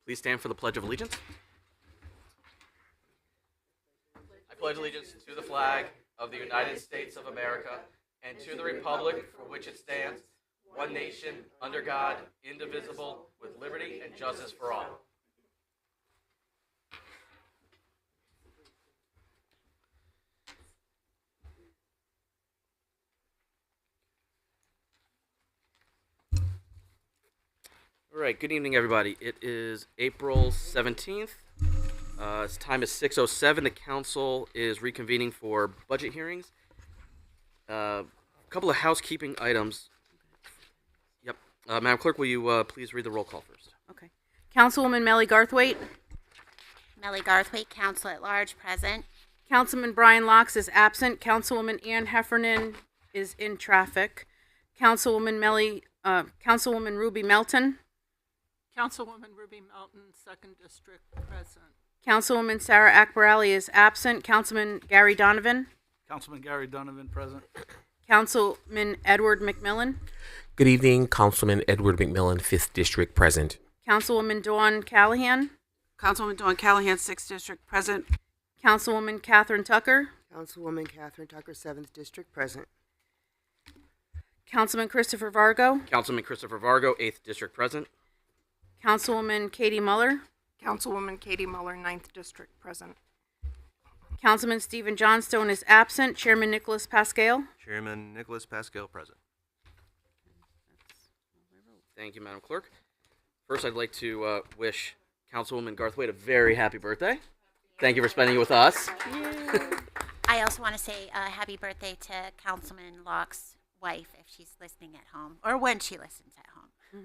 Please stand for the Pledge of Allegiance. I pledge allegiance to the flag of the United States of America and to the republic for which it stands, one nation, under God, indivisible, with liberty and justice for all. All right, good evening, everybody. It is April 17th. Its time is 6:07. The council is reconvening for budget hearings. A couple of housekeeping items. Yep. Madam Clerk, will you please read the roll call first? Okay. Councilwoman Melly Garthwaite. Melly Garthwaite, Council at Large, present. Councilman Brian Locks is absent. Councilwoman Ann Heffernan is in traffic. Councilwoman Ruby Melton. Councilwoman Ruby Melton, 2nd District, present. Councilwoman Sarah Akbarali is absent. Councilman Gary Donovan. Councilman Gary Donovan, present. Councilman Edward McMillan. Good evening, Councilman Edward McMillan, 5th District, present. Councilwoman Dawn Callahan. Councilwoman Dawn Callahan, 6th District, present. Councilwoman Catherine Tucker. Councilwoman Catherine Tucker, 7th District, present. Councilman Christopher Vargo. Councilman Christopher Vargo, 8th District, present. Councilwoman Katie Muller. Councilwoman Katie Muller, 9th District, present. Councilman Stephen Johnstone is absent. Chairman Nicholas Pascal. Chairman Nicholas Pascal, present. Thank you, Madam Clerk. First, I'd like to wish Councilwoman Garthwaite a very happy birthday. Thank you for spending it with us. I also want to say happy birthday to Councilman Locke's wife if she's listening at home, or when she listens at home.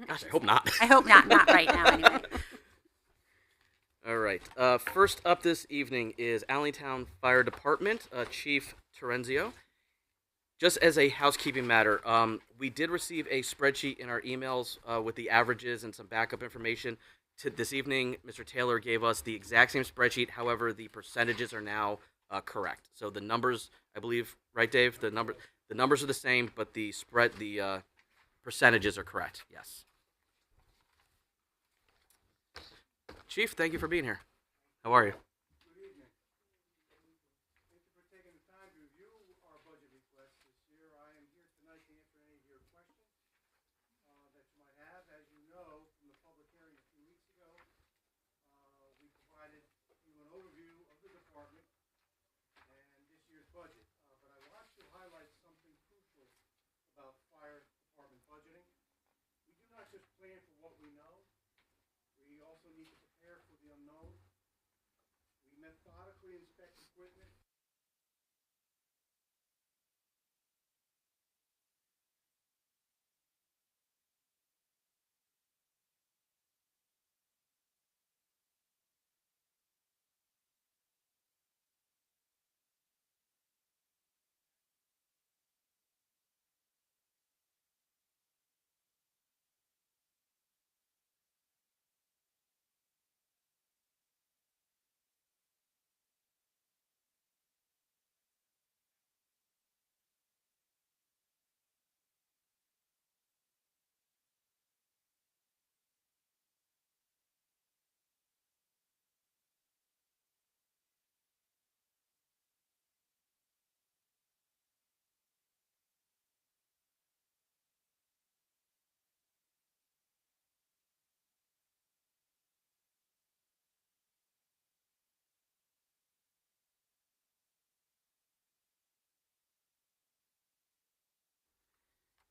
Gosh, I hope not. I hope not right now anyway. All right. First up this evening is Allingtown Fire Department, Chief Terenzio. Just as a housekeeping matter, we did receive a spreadsheet in our emails with the averages and some backup information. This evening, Mr. Taylor gave us the exact same spreadsheet. However, the percentages are now correct. So the numbers, I believe, right, Dave? The numbers are the same, but the percentages are correct. Yes. Chief, thank you for being here. How are you? Good evening. Thank you for taking the time to review our budget request this year. I am here tonight to answer any of your questions that you might have. As you know, from the public hearing a few weeks ago, we provided you an overview of the department and this year's budget. But I want to highlight something crucial about fire department budgeting. We do not just plan for what we know. We also need to prepare for the unknown. We methodically inspect equipment.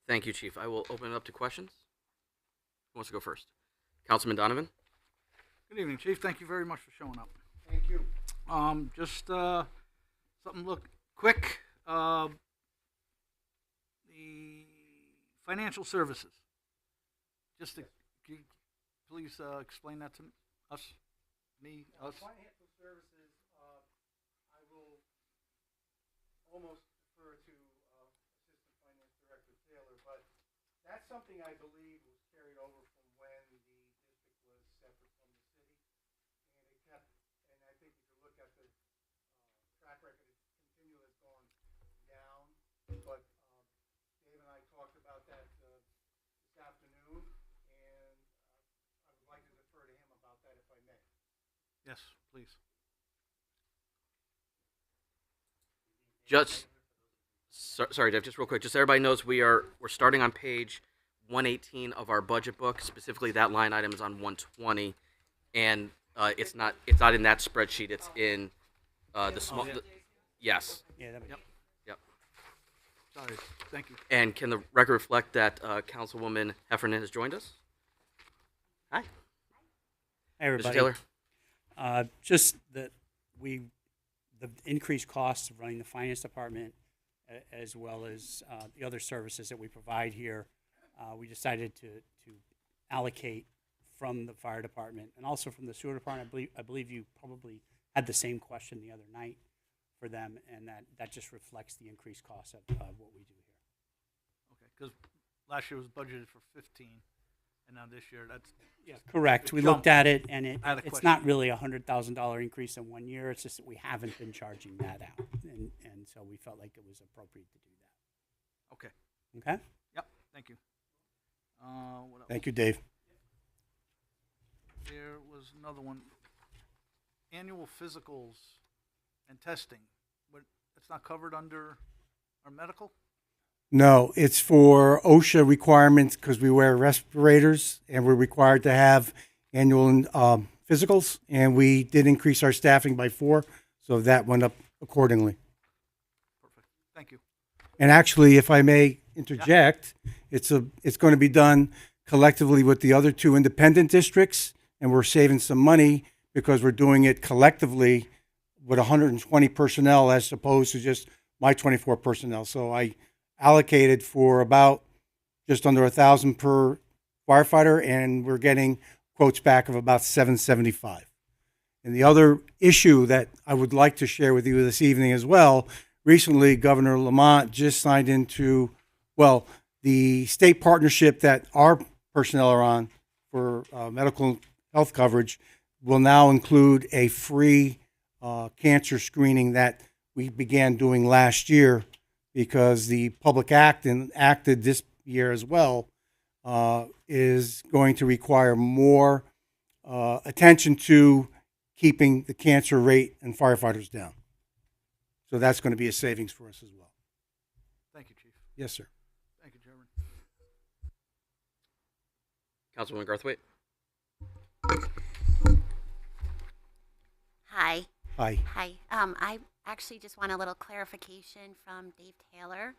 Thank you, Chief. I will open it up to questions. Who wants to go first? Councilman Donovan? Good evening, Chief. Thank you very much for showing up. Thank you. Just something look quick. The financial services. Just to please explain that to us, us. Financial services, I will almost defer to Assistant Finance Director Taylor, but that's something I believe was carried over from when the district was separate from the city, and it kept. And I think if you look at the track record, it continually has gone down. But Dave and I talked about that this afternoon, and I would like to defer to him about that if Yes, please. Just sorry, Dave. Just real quick, just so everybody knows, we're starting on page 118 of our budget book. Specifically, that line item is on 120, and it's not in that spreadsheet. It's in the small. Yes. Yeah, that Yep. Yep. Sorry, thank you. And can the record reflect that Councilwoman Heffernan has joined us? Hi. Hey, everybody. Mr. Taylor. Just that the increased costs of running the finance department, as well as the other services that we provide here, we decided to allocate from the fire department and also from the sewer department. I believe you probably had the same question the other night for them, and that just reflects the increased cost of what we do here. Okay, because last year was budgeted for 15, and now this year that's Yeah, correct. it We jumped. looked at it, and I had a it's question. not really a $100,000 increase in 1 year. It's just that we haven't been charging that out, and so we felt like it was appropriate to do that. Okay. Okay. Yep. Thank you. What else? Thank you, Dave. There was another one. Annual physicals and testing, but it's not covered under our medical? No, it's for OSHA requirements because we wear respirators and we're required to have annual physicals, and we did increase our staffing by 4, so that went up accordingly. Perfect. Thank you. And actually, if I may interject, it's going to be done collectively with the other 2 independent districts, and we're saving some money because we're doing it collectively with 120 personnel as opposed to just my 24 personnel. So I allocated for about just under 1,000 per firefighter, and we're getting quotes back of about $775. And the other issue that I would like to share with you this evening as well, recently Governor Lamont just signed into, well, the state partnership that our personnel are on for medical health coverage will now include a free cancer screening that we began doing last year, because the Public Act acted this year as well, is going to require more attention to keeping the cancer rate and firefighters down. So that's going to be a savings for us as well. Thank you, Chief. Yes, sir. Thank you, Chairman. Councilwoman Garthwaite. Hi. Hi. Hi. I actually just want a little clarification from Dave Taylor.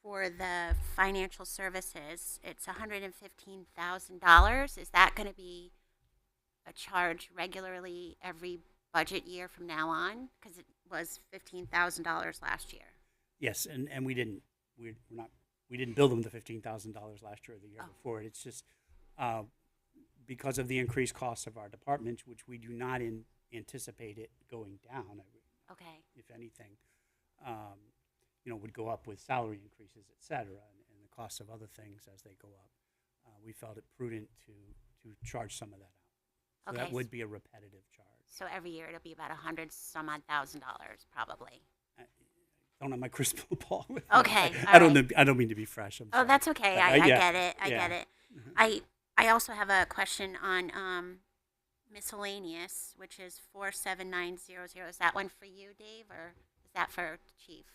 For the financial services, it's $115,000. Is that going to be a charge regularly every budget year from now on? Because it was $15,000 last year. Yes, and we didn't bill them the $15,000 last year or the year before. It's just because of the increased costs of our department, which we do not anticipate it going down. Okay. If anything, would go up with salary increases, et cetera, and the cost of other things as they go up. We felt it prudent to charge some of that out. So Okay. that would be a repetitive charge. So every year it'll be about $100,000 probably. I don't have my crystal ball with me. Okay, I all don't mean to be fresh. I'm Oh, sorry. that's okay. But, I yeah. get it. I Yeah. get it. I also have a question on miscellaneous, which is 47900. Is that one for you, Dave, or is that for Chief?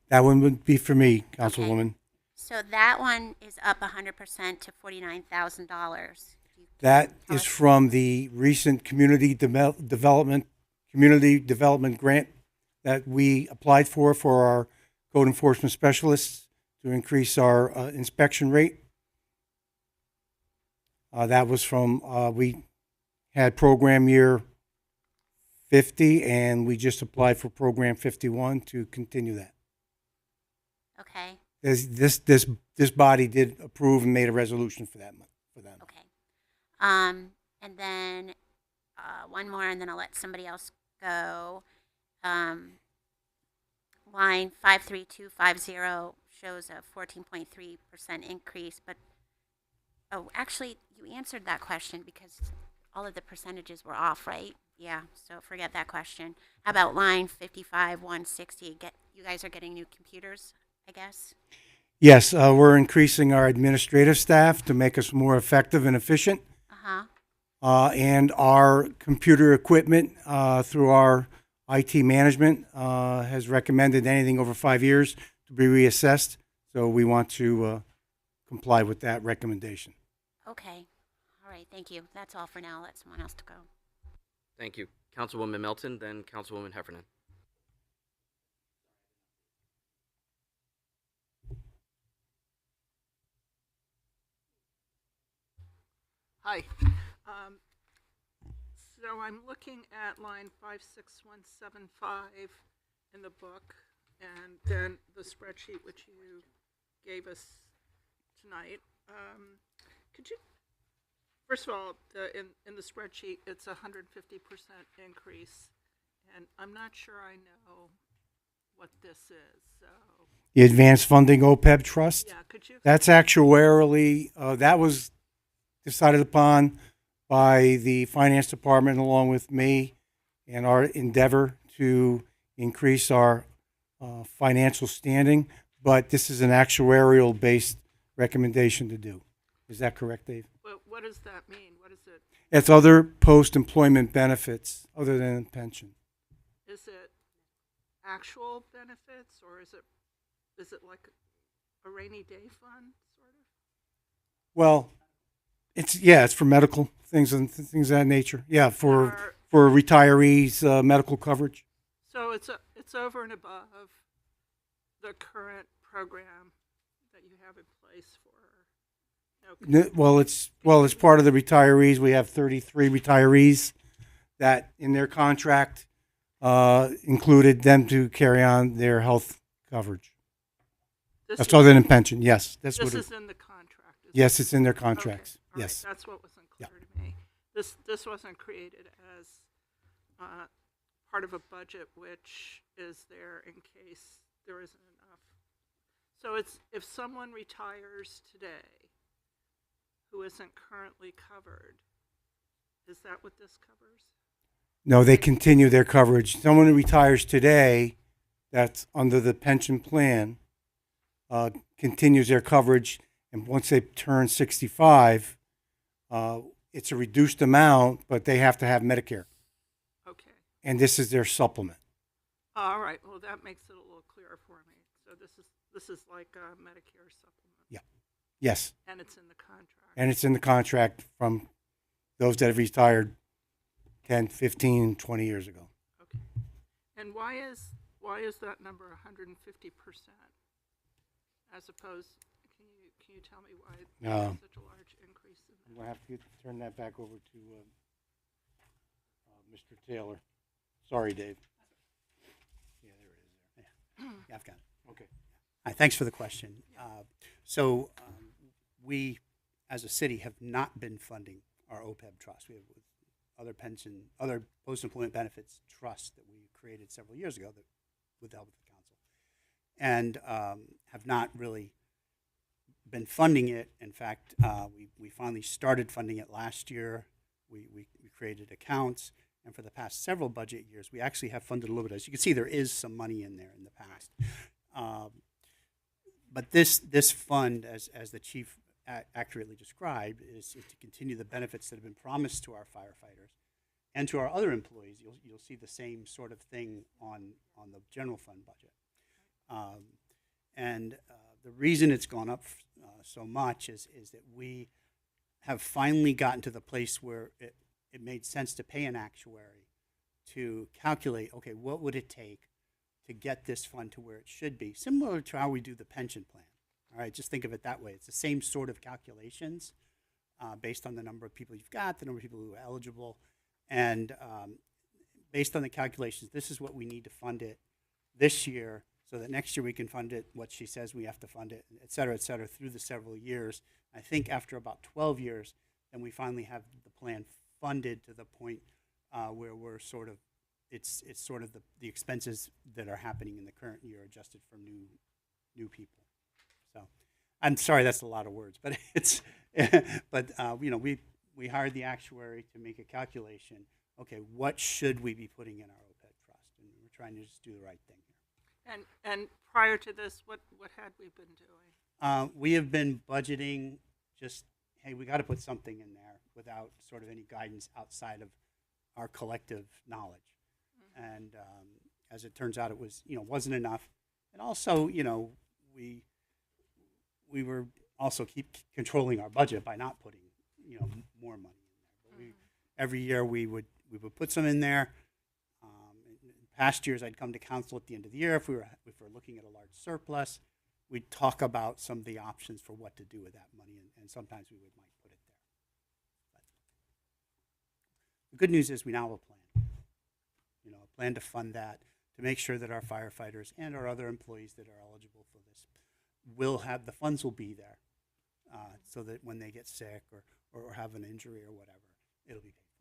That one would be for me, Councilwoman. So that one is up 100% to $49,000. That is from the recent community development grant that we applied for our code enforcement specialists to increase our inspection rate. That was from, we had program year 50, and we just applied for program 51 to continue that. Okay. This body did approve and made a resolution for that for them. Okay. And then one more, and then I'll let somebody else go. Line 53250 shows a 14.3% increase, but actually, you answered that question because all of the percentages were off, right? Yeah. So forget that question. How about line 55160? You guys are getting new computers, I guess. Yes, we're increasing our administrative staff to make us more effective and efficient. and our computer equipment through our IT management has recommended anything over 5 years to be reassessed. So we want to comply with that recommendation. Okay. All right, thank you. That's all for now. Let someone else to go. Thank you. Councilwoman Melton, then Councilwoman Heffernan. Hi. So I'm looking at line 56175 in the book, and then the spreadsheet which you gave us tonight. Could you, first of all, in the spreadsheet, it's 150% increase, and I'm not sure I know what this is, so. The Advanced Funding OPEB Trust? Yeah, could you? That's actuarially, that was decided upon by the Finance Department along with me and our endeavor to increase our financial standing. But this is an actuarial-based recommendation to do. Is that correct, Dave? Well, what does that mean? What is it? It's other post-employment benefits other than pension. Is it actual benefits, or is it like a rainy day fund, sort of? Well, it's for medical things and things of that nature. Yeah, for retirees, medical coverage. So it's over and above the current program that you have in place for. It's part of the retirees. We have 33 retirees that in their contract included them to carry on their health coverage. That's other than pension. Yes, that's what. This is in the contract. Yes, it's in their contracts. Okay. Yes, right. That's what wasn't clear to me. This wasn't created as part of a budget which is there in case there isn't enough. So it's if someone retires today who isn't currently covered, is that what this covers? No, they continue their coverage. Someone who retires today, that's under the pension plan, continues their coverage, and once they turn 65, it's a reduced amount, but they have to have Medicare. Okay. And this is their supplement. All right. Well, that makes it a little clearer for me. So this is like a Medicare supplement. Yeah. Yes. And it's in the contract. And it's in the contract from those that have retired 10, 15, 20 years ago. Okay. And why is that number 150%? As opposed, can you tell me why there's such a large increase in that? I'm going to have to turn that back over to Mr. Taylor. Sorry, Dave. Yeah, there it is. Yeah, I've got it. Okay. Hi, thanks for the question. We, as a city, have not been funding our OPEB trust. We have other post-employment benefits trust that we created several years ago with the help of the council, and have not really been funding it. In fact, we finally started funding it last year. We created accounts, and for the past several budget years, we actually have funded a little bit. As you can see, there is some money in there in the past. But this fund, as the chief accurately described, is to continue the benefits that have been promised to our firefighters and to our other employees. You'll see the same sort of thing on the general fund budget. The reason it's gone up so much is that we have finally gotten to the place where it made sense to pay an actuary to calculate, okay, what would it take to get this fund to where it should be, similar to how we do the pension plan. All right, just think of it that way. It's the same sort of calculations based on the number of people you've got, the number of people who are eligible, and based on the calculations, this is what we need to fund it this year so that next year we can fund it what she says we have to fund it, et cetera, through the several years. I think after about 12 years, then we finally have the plan funded to the point where we're sort of, it's sort of the expenses that are happening in the current year adjusted for new people. So I'm sorry, that's a lot of words, but it's, but we hired the actuary to make a calculation. Okay, what should we be putting in our OPEB trust? And we're trying to just do the right thing here. And prior to this, what had we been doing? We have been budgeting just hey, we got to put something in there without sort of any guidance outside of our collective knowledge. And as it turns out, it was, wasn't enough. And also, we were also keep controlling our budget by not putting, more money in there. But every year we would put some in there. In past years, I'd come to council at the end of the year if we're looking at a large surplus. We'd talk about some of the options for what to do with that money, and sometimes we might put it there. But the good news is we now have a plan. A plan to fund that, to make sure that our firefighters and our other employees that are eligible for this will have, the funds will be there, so that when they get sick or have an injury or whatever, it'll be paid for.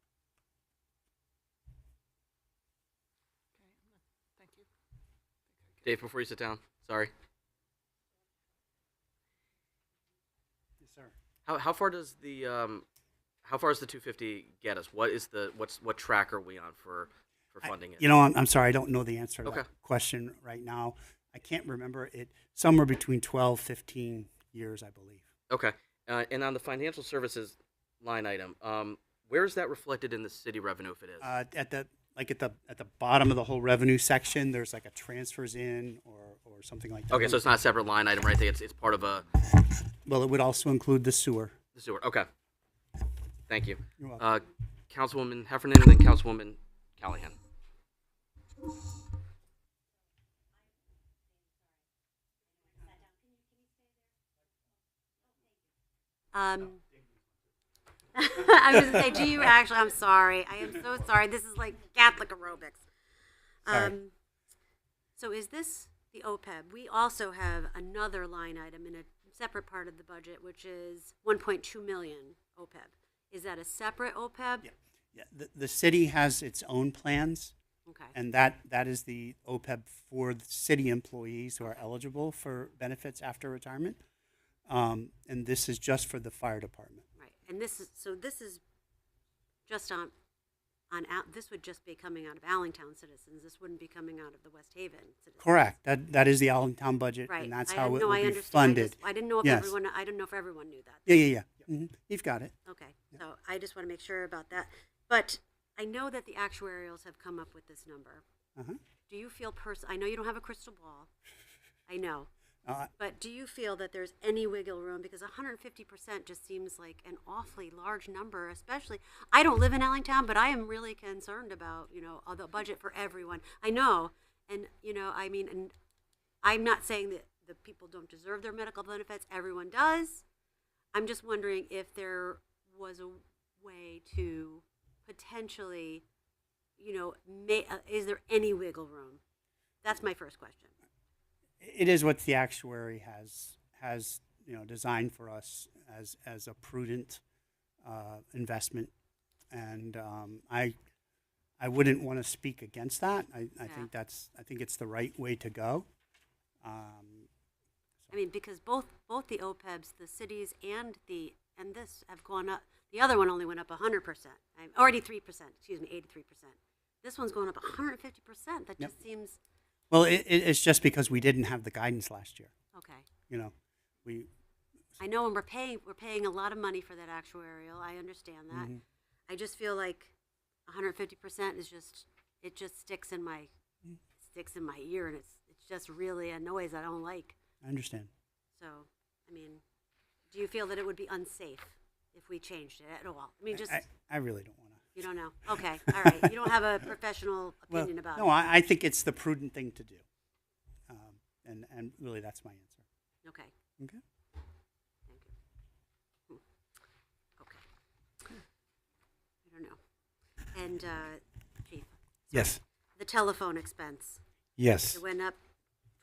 Okay, thank you. Dave, before you sit down, sorry. Yes, sir. How far does the 250 get us? What track are we on for funding it? I'm sorry, I don't know the answer to Okay. that question right now. I can't remember it. Somewhere between 12, 15 years, I believe. Okay. And on the financial services line item, where is that reflected in the city revenue if it is? At the bottom of the whole revenue section, there's like a transfers in or something like that. Okay, so it's not a separate line item, right? It's part of Well, it would also include the sewer. the sewer. Okay. Thank you. You're welcome. Councilwoman Heffernan and then Councilwoman Callahan. I was going to say, do you actually, I'm sorry. I am so sorry. This is like Catholic aerobics. Sorry. So is this the OPEB? We also have another line item in a separate part of the budget, which is 1.2 million OPEB. Is that a separate OPEB? Yeah. The city has its own plans. Okay. And that is the OPEB for the city employees who are eligible for benefits after retirement. And this is just for the fire department. Right. And this is just this would just be coming out of Allingtown citizens. This wouldn't be coming out of the West Haven citizens. Correct. That is the Allingtown budget, Right. and that's I how it know, will I be understand. funded. I didn't know if Yes. I don't know if everyone knew that. Yeah. You've got it. Okay. So I just want to make sure about that. But I know that the actuarials have come up with this number. Uh-huh. Do you feel I know you don't have a crystal ball. I know. But do you feel that there's any wiggle room? Because 150% just seems like an awfully large number, especially, I don't live in Allingtown, but I am really concerned about, the budget for everyone. I know. And, and I'm not saying that the people don't deserve their medical benefits. Everyone does. I'm just wondering if there was a way to potentially, is there any wiggle room? That's my first question. It is what the actuary has designed for us as a prudent investment, and I wouldn't want to speak against that. I think it's the right way to go. Because both the OPEBs, the cities and this have gone up. The other one only went up 100%, or 83%. Excuse me, 83%. This one's going up 150%. That just seems. Well, it's just because we didn't have the guidance last year. Okay. I know, and we're paying a lot of money for that actuarial. I understand that. Mm-hmm. I just feel like 150% is it just sticks in my ear, and it's just really a noise I don't like. I understand. So, do you feel that it would be unsafe if we changed it at all? I really don't want to. You don't know. Okay, all right. You don't have a professional opinion about it. No, I think it's the prudent thing to do, and really that's my answer. Okay. Okay. Thank you. Okay. I don't know. And Chief. Yes. The telephone expense. Yes. It went up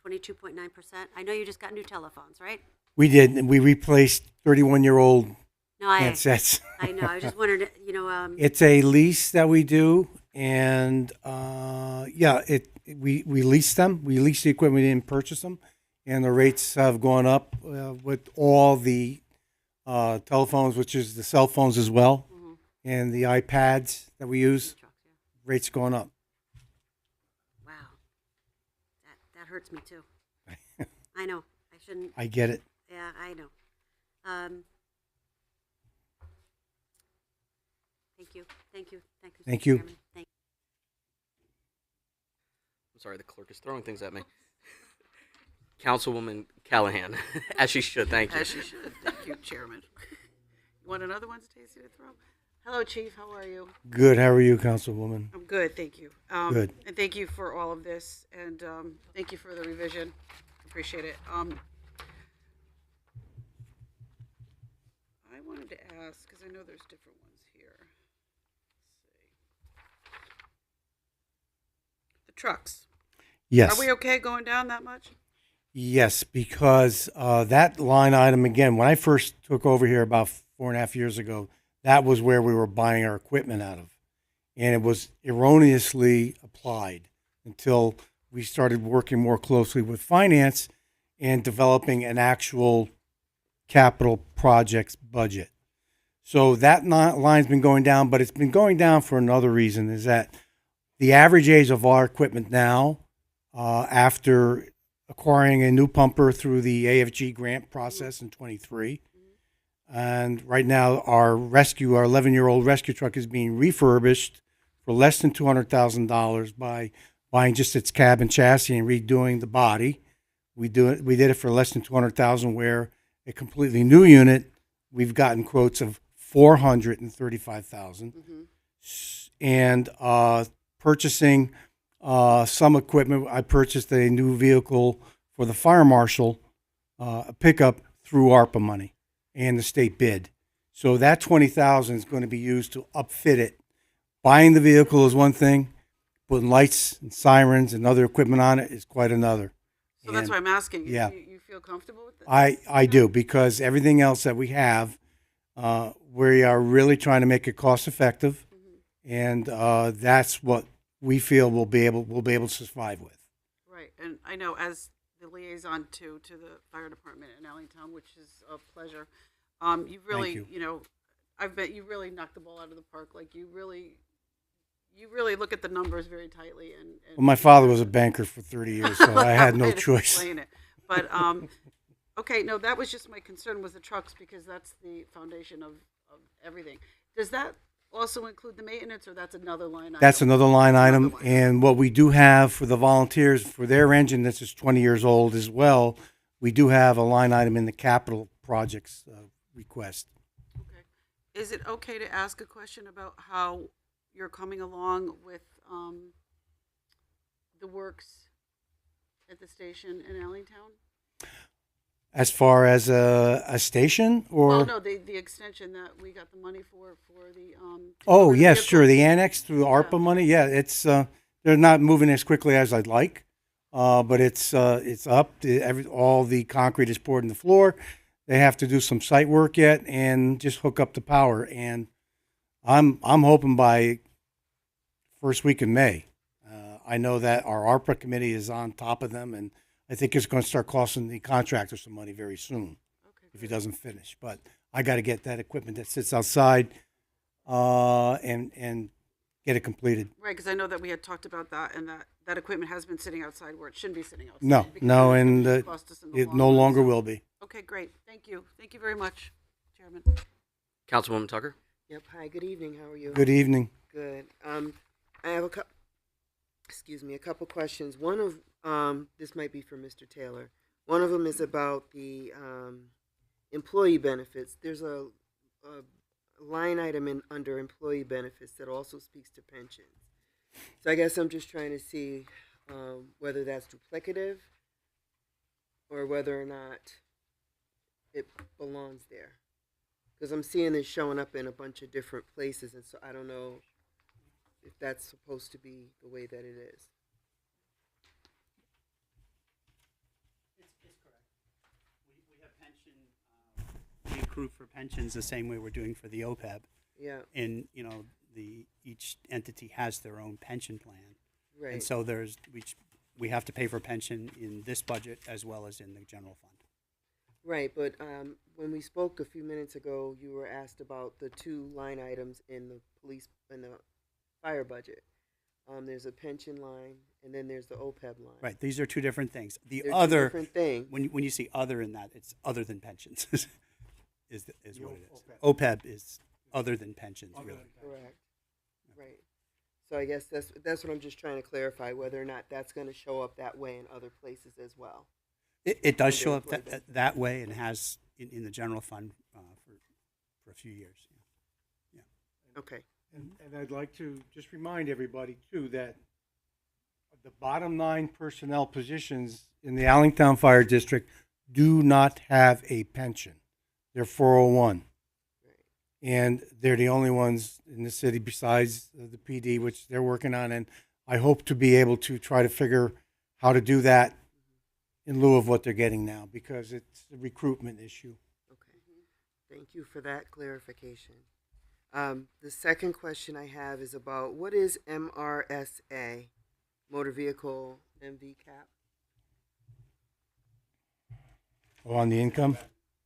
22.9%. I know you just got new telephones, right? We did. We replaced 31-year-old No, handsets. I know. I just wondered, It's a lease that we do, and we lease them. We lease the equipment, we didn't purchase them, and the rates have gone up with all the telephones, which is the cell phones as well, and the iPads that we use. Rates going up. Wow. That hurts me too. I know. I shouldn't. I get it. Yeah, I know. Thank you. Thank you. Thank you. Thank you. Chairman. Thank I'm sorry, the clerk is throwing things at me. Councilwoman Callahan, as she should. Thank you. As you should. Thank you, Chairman. You want another one, Stacy, to throw? Hello, Chief. How are you? Good. How are you, Councilwoman? I'm good, thank you. Good. And thank you for all of this, and thank you for the revision. Appreciate it. I wanted to ask, because I know there's different ones here. Let's see. The trucks. Yes. Are we okay going down that much? Yes, because that line item, again, when I first took over here about 4.5 years ago, that was where we were buying our equipment out of. And it was erroneously applied until we started working more closely with finance and developing an actual capital projects budget. So that line's been going down, but it's been going down for another reason, is that the average age of our equipment now, after acquiring a new pumper through the AFG grant process in 23, and right now our 11-year-old rescue truck is being refurbished for less than $200,000 by buying just its cab and chassis and redoing the body. We did it for less than $200,000, where a completely new unit, we've gotten quotes of $435,000. And purchasing some equipment, I purchased a new vehicle for the fire marshal, a pickup through ARPA money and the state bid. So that $20,000 is going to be used to upfit it. Buying the vehicle is one thing, putting lights and sirens and other equipment on it is quite another. So that's why I'm asking. Yeah. You feel comfortable with this? I do, because everything else that we have, we are really trying to make it cost effective, and that's what we feel we'll be able to survive with. Right, and I know as the liaison to the fire department in Allingtown, which is a pleasure. You really, you. I bet you really knocked the ball out of the park. Like you really look at the numbers very tightly. And Well, my father was a banker for 30 years, so I had no I'd choice. explain it. But okay, no, that was just my concern was the trucks, because that's the foundation of everything. Does that also include the maintenance, or that's another line item? That's another line item. And what we do have for the volunteers, for their engine that's just 20 years old as well, we do have a line item in the capital projects request. Okay. Is it okay to ask a question about how you're coming along with the works at the station in Allingtown? As far as a station, or? Well, no, the extension that we got the money for the Oh, for the yes, vehicle. sure. The annex through ARPA money. Yeah, it's they're not moving as quickly as I'd like, but it's up. All the concrete is poured in the floor. They have to do some site work yet and just hook up the power. And I'm hoping by first week in May. I know that our ARPA committee is on top of them, and I think it's going to start costing the contractor some money very soon if he doesn't finish. But I got to get that equipment that sits outside and get it completed. Right, because I know that we had talked about that, and that equipment has been sitting outside where it shouldn't be sitting outside. No, because no, it's and gonna cost us in the it long no run, longer so- will be. Okay, great. Thank you. Thank you very much, Chairman. Councilwoman Tucker. Yep. Hi, good evening. How are you? Good evening. Good. I have a couple questions. One of this might be for Mr. Taylor. One of them is about the employee benefits. There's a line item under employee benefits that also speaks to pensions. So I guess I'm just trying to see whether that's duplicative or whether or not it belongs there. Because I'm seeing this showing up in a bunch of different places, and so I don't know if that's supposed to be the way that it is. It's correct. We have pension, we accrue for pensions the same way we're doing for the OPEB. Yeah. And, each entity has their own pension plan. Right. And so we have to pay for pension in this budget as well as in the general fund. Right, but when we spoke a few minutes ago, you were asked about the two line items in the fire budget. There's a pension line, and then there's the OPEB line. Right, these are two different things. The They're two other, different things. when you see other in that, it's other than pensions, is what it is. OPEB is other than pensions, really. Correct. Right. So I guess that's what I'm just trying to clarify, whether or not that's going to show up that way in other places as well. It does Under show up employee benefits. that way and has in the general fund for a few years. Okay. And I'd like to just remind everybody too that the bottom 9 personnel positions in the Allingtown Fire District do not have a pension. They're 401. And they're the only ones in the city besides the PD, which they're working on. And I hope to be able to try to figure how to do that in lieu of what they're getting now, because it's a recruitment issue. Okay. Thank you for that clarification. The second question I have is about what is MRSA, motor vehicle MV cap? Oh, on the income?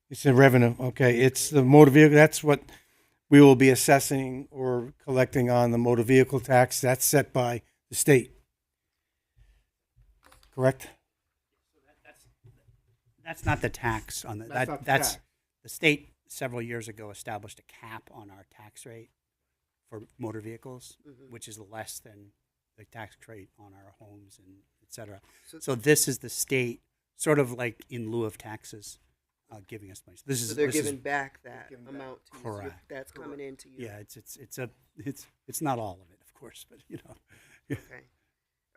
It's the revenue. Okay, it's the motor vehicle. That's what we will be assessing or collecting on the motor vehicle tax. That's set by the state. Correct? That's not the tax on the, That's not the that's tax. the state several years ago established a cap on our tax rate for motor vehicles, which is less than the tax rate on our homes and et cetera. So this is the state sort of like in lieu of taxes, giving us money. So this is So they're this is- giving back that amount to you. So Correct. that's coming into you. Yeah, it's not all of it, of course, but Okay.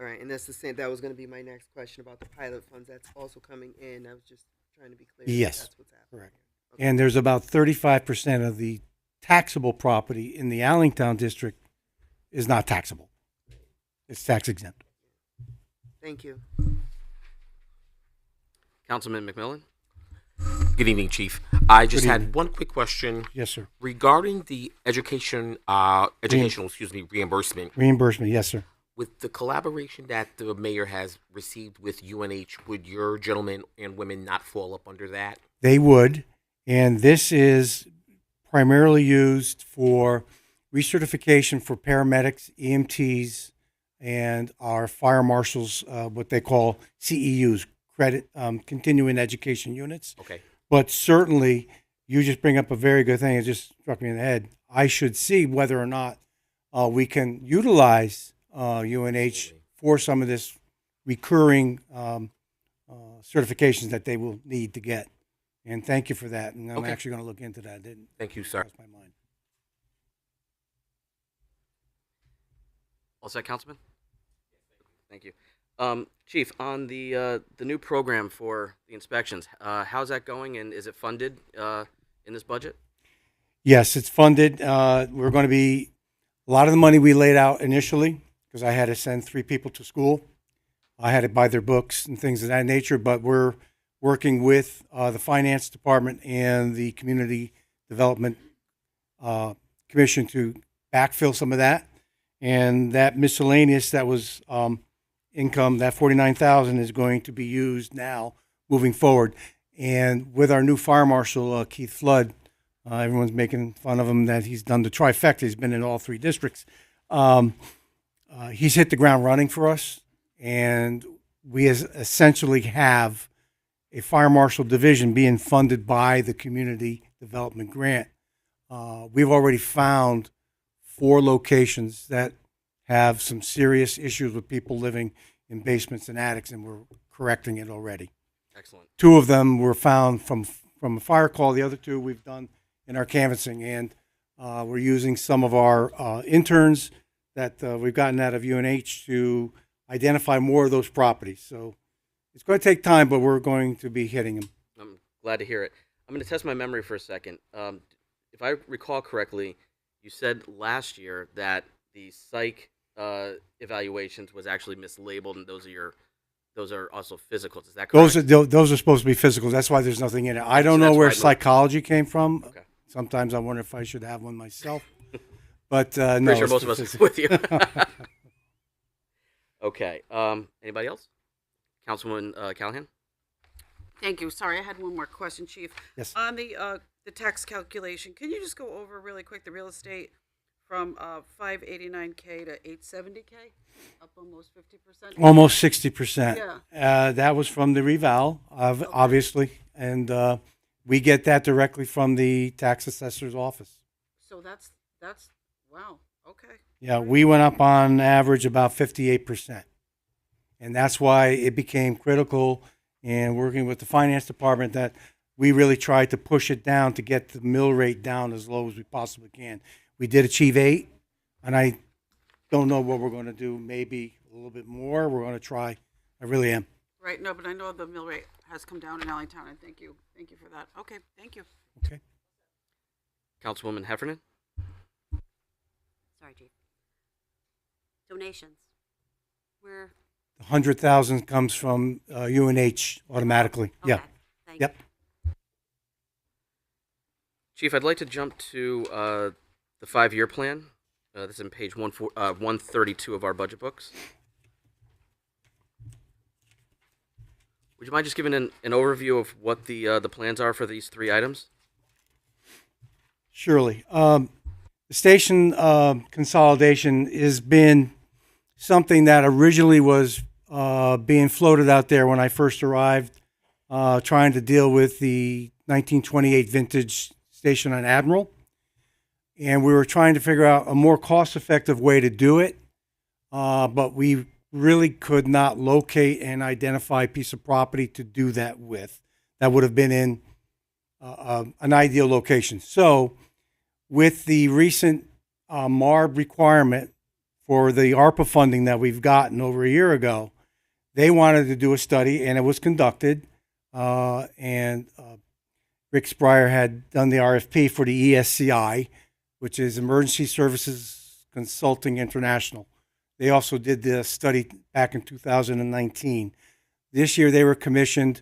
All right, and that's the same. That was going to be my next question about the pilot funds. That's also coming in. I was just trying to be clear. that Yes. That's what's happening. Correct. here. Okay. And there's about 35% of the taxable property in the Allingtown district is not taxable. It's tax exempt. Thank you. Councilman McMillan? Good evening, Chief. I just Good had evening. one quick question Yes, sir. regarding the educational reimbursement. Reimbursement, yes, sir. With the collaboration that the mayor has received with UNH, would your gentlemen and women not fall up under that? They would. And this is primarily used for recertification for paramedics, EMTs, and our fire marshals, what they call CEUs, continuing education units. Okay. But certainly, you just bring up a very good thing. It just struck me in the head. I should see whether or not we can utilize UNH for some of this recurring certifications that they will need to get. And thank you for that. And I'm Okay. actually going to look into that. It didn't Thank you, sir. cross my mind. All set, Councilman? Thank you. Chief, on the new program for the inspections, how's that going, and is it funded in this budget? Yes, it's funded. We're going to be, a lot of the money we laid out initially, because I had to send 3 people to school. I had to buy their books and things of that nature, but we're working with the finance department and the community development commission to backfill some of that. And that miscellaneous that was income, that 49,000 is going to be used now moving forward. And with our new fire marshal, Keith Flood, everyone's making fun of him that he's done the trifecta. He's been in all 3 districts. He's hit the ground running for us, and we essentially have a fire marshal division being funded by the community development grant. We've already found 4 locations that have some serious issues with people living in basements and attics, and we're correcting it already. Excellent. 2 of them were found from a fire call. The other 2 we've done in our canvassing, and we're using some of our interns that we've gotten out of UNH to identify more of those properties. So it's going to take time, but we're going to be hitting them. I'm glad to hear it. I'm going to test my memory for a second. If I recall correctly, you said last year that the psych evaluations was actually mislabeled, and those are also physicals. Is that correct? Those are supposed to be physical. That's why there's nothing in it. I don't So know that's where why I moved. psychology came from. Okay. Sometimes I wonder if I should have one myself. But no, Pretty sure it's most for of us physical. are with you. Okay. Anybody else? Councilwoman Callahan? Thank you. Sorry, I had one more question, Chief. Yes. On the tax calculation, can you just go over really quick the real estate from 589K to 870K, up almost 50%? Almost 60%. Yeah. That was from the reval, obviously, and we get that directly from the tax assessor's office. So that's wow. Okay. Yeah, we went up on average about 58%. And that's why it became critical in working with the finance department that we really tried to push it down to get the mill rate down as low as we possibly can. We did achieve 8, and I don't know what we're going to do, maybe a little bit more. We're going to try. I really am. Right. No, but I know the mill rate has come down in Allingtown, and thank you for that. Okay, thank you. Okay. Councilwoman Heffernan? Sorry, Chief. Donations. We're 100,000 comes from UNH automatically. okay. Yeah. Thank Yep. Chief, I'd like to jump to the 5-year plan. This is on page 132 of our budget books. Would you mind just giving an overview of what the plans are for these 3 items? Surely. The station consolidation has been something that originally was being floated out there when I first arrived, trying to deal with the 1928 vintage station on Admiral. And we were trying to figure out a more cost-effective way to do it, but we really could not locate and identify a piece of property to do that with. That would have been in an ideal location. So with the recent MARB requirement for the ARPA funding that we've gotten over a year ago, they wanted to do a study, and it was conducted. And Rick Spryer had done the RFP for the ESCI, which is Emergency Services Consulting International. They also did the study back in 2019. This year, they were commissioned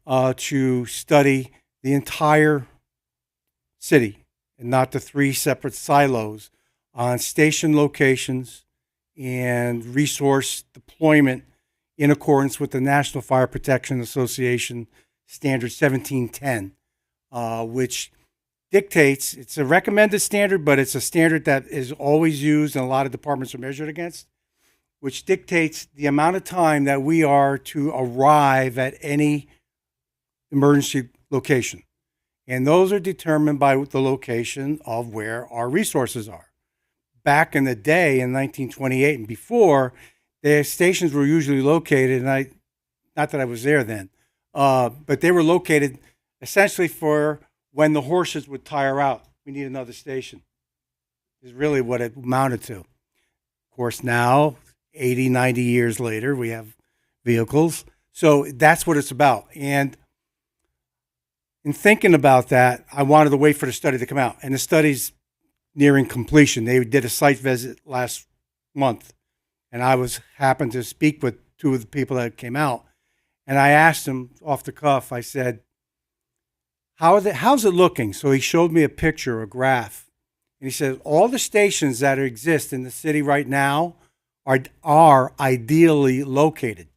to study the entire city and not the 3 separate silos on station locations and resource deployment in accordance with the National Fire Protection Association Standard 1710, which dictates, it's a recommended standard, but it's a standard that is always used and a lot of departments are measured against, which dictates the amount of time that we are to arrive at any emergency location. And those are determined by the location of where our resources are. Back in the day, in 1928 and before, the stations were usually located, and not that I was there then, but they were located essentially for when the horses would tire out. We need another station, is really what it amounted to. Of course, now, 80, 90 years later, we have vehicles. So that's what it's about. And in thinking about that, I wanted to wait for the study to come out. And the study's nearing completion. They did a site visit last month, and I happened to speak with 2 of the people that came out. And I asked him off the cuff, I said, how's it looking? So he showed me a picture, a graph. And he said, all the stations that exist in the city right now are ideally located.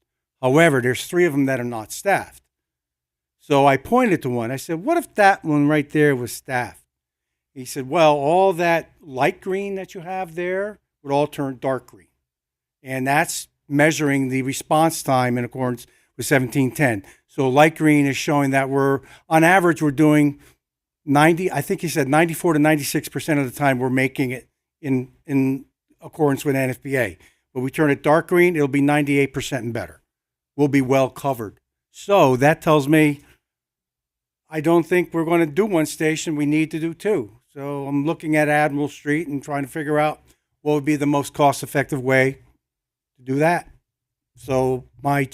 However, there's 3 of them that are not staffed. So I pointed to one. I said, what if that one right there was staffed? He said, well, all that light green that you have there would all turn dark green. And that's measuring the response time in accordance with 1710. So light green is showing that on average, we're doing 94 to 96% of the time we're making it in accordance with NFPA. But we turn it dark green, it'll be 98% and better. We'll be well covered. So that tells me I don't think we're going to do 1 station. We need to do 2. So I'm looking at Admiral Street and trying to figure out what would be the most cost-effective way to do that. So my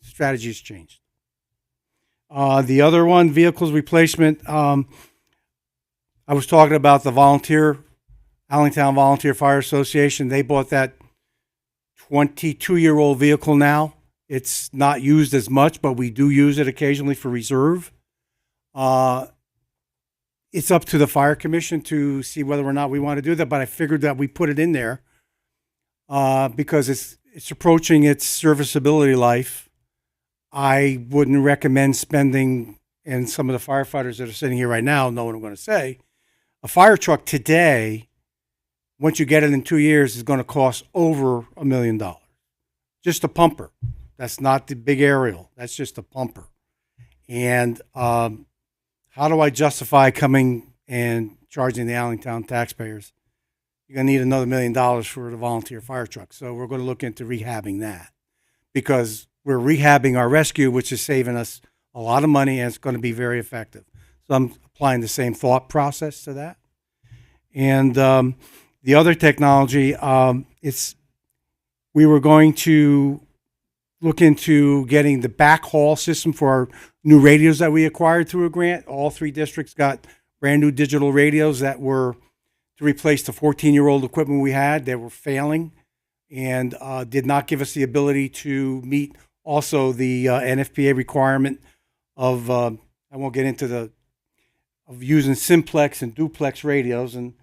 strategy has changed. The other one, vehicles replacement, I was talking about the Allingtown Volunteer Fire Association. They bought that 22-year-old vehicle now. It's not used as much, but we do use it occasionally for reserve. It's up to the fire commission to see whether or not we want to do that, but I figured that we put it in there because it's approaching its serviceability life. I wouldn't recommend spending, and some of the firefighters that are sitting here right now know what I'm going to say, a fire truck today, once you get it in 2 years, is going to cost over $1 million. Just a pumper. That's not the big aerial. That's just a pumper. And how do I justify coming and charging the Allingtown taxpayers, you're going to need another $1 million for the volunteer fire truck. So we're going to look into rehabbing that because we're rehabbing our rescue, which is saving us a lot of money and it's going to be very effective. So I'm applying the same thought process to that. And the other technology, we were going to look into getting the backhaul system for our new radios that we acquired through a grant. All 3 districts got brand new digital radios that were to replace the 14-year-old equipment we had. They were failing and did not give us the ability to meet also the NFPA requirement of, I won't get into of using simplex and duplex radios. And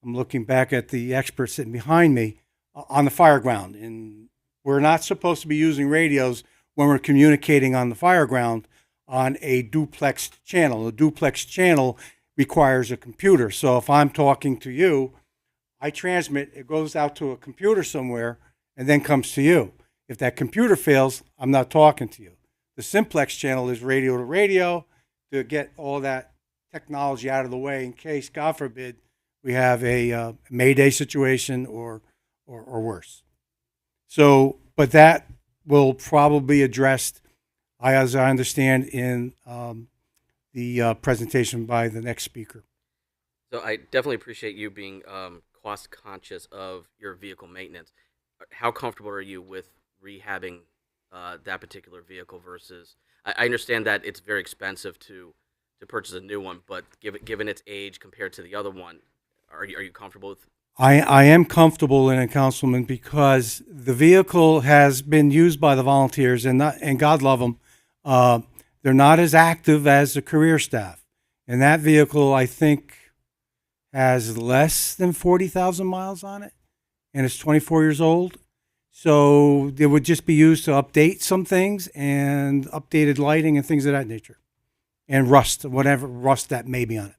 I'm looking back at the expert sitting behind me on the fire ground. And we're not supposed to be using radios when we're communicating on the fire ground on a duplex channel. A duplex channel requires a computer. So if I'm talking to you, I transmit, it goes out to a computer somewhere and then comes to you. If that computer fails, I'm not talking to you. The simplex channel is radio to radio to get all that technology out of the way in case, God forbid, we have a Mayday situation or worse. So, but that will probably be addressed, as I understand, in the presentation by the next speaker. So I definitely appreciate you being cost conscious of your vehicle maintenance. How comfortable are you with rehabbing that particular vehicle versus? I understand that it's very expensive to purchase a new one, but given its age compared to the other one, are you comfortable with? I am comfortable in it, Councilman, because the vehicle has been used by the volunteers, and God love them, they're not as active as the career staff. And that vehicle, I think, has less than 40,000 miles on it, and it's 24 years old. So it would just be used to update some things and updated lighting and things of that nature, and rust, whatever rust that may be on it.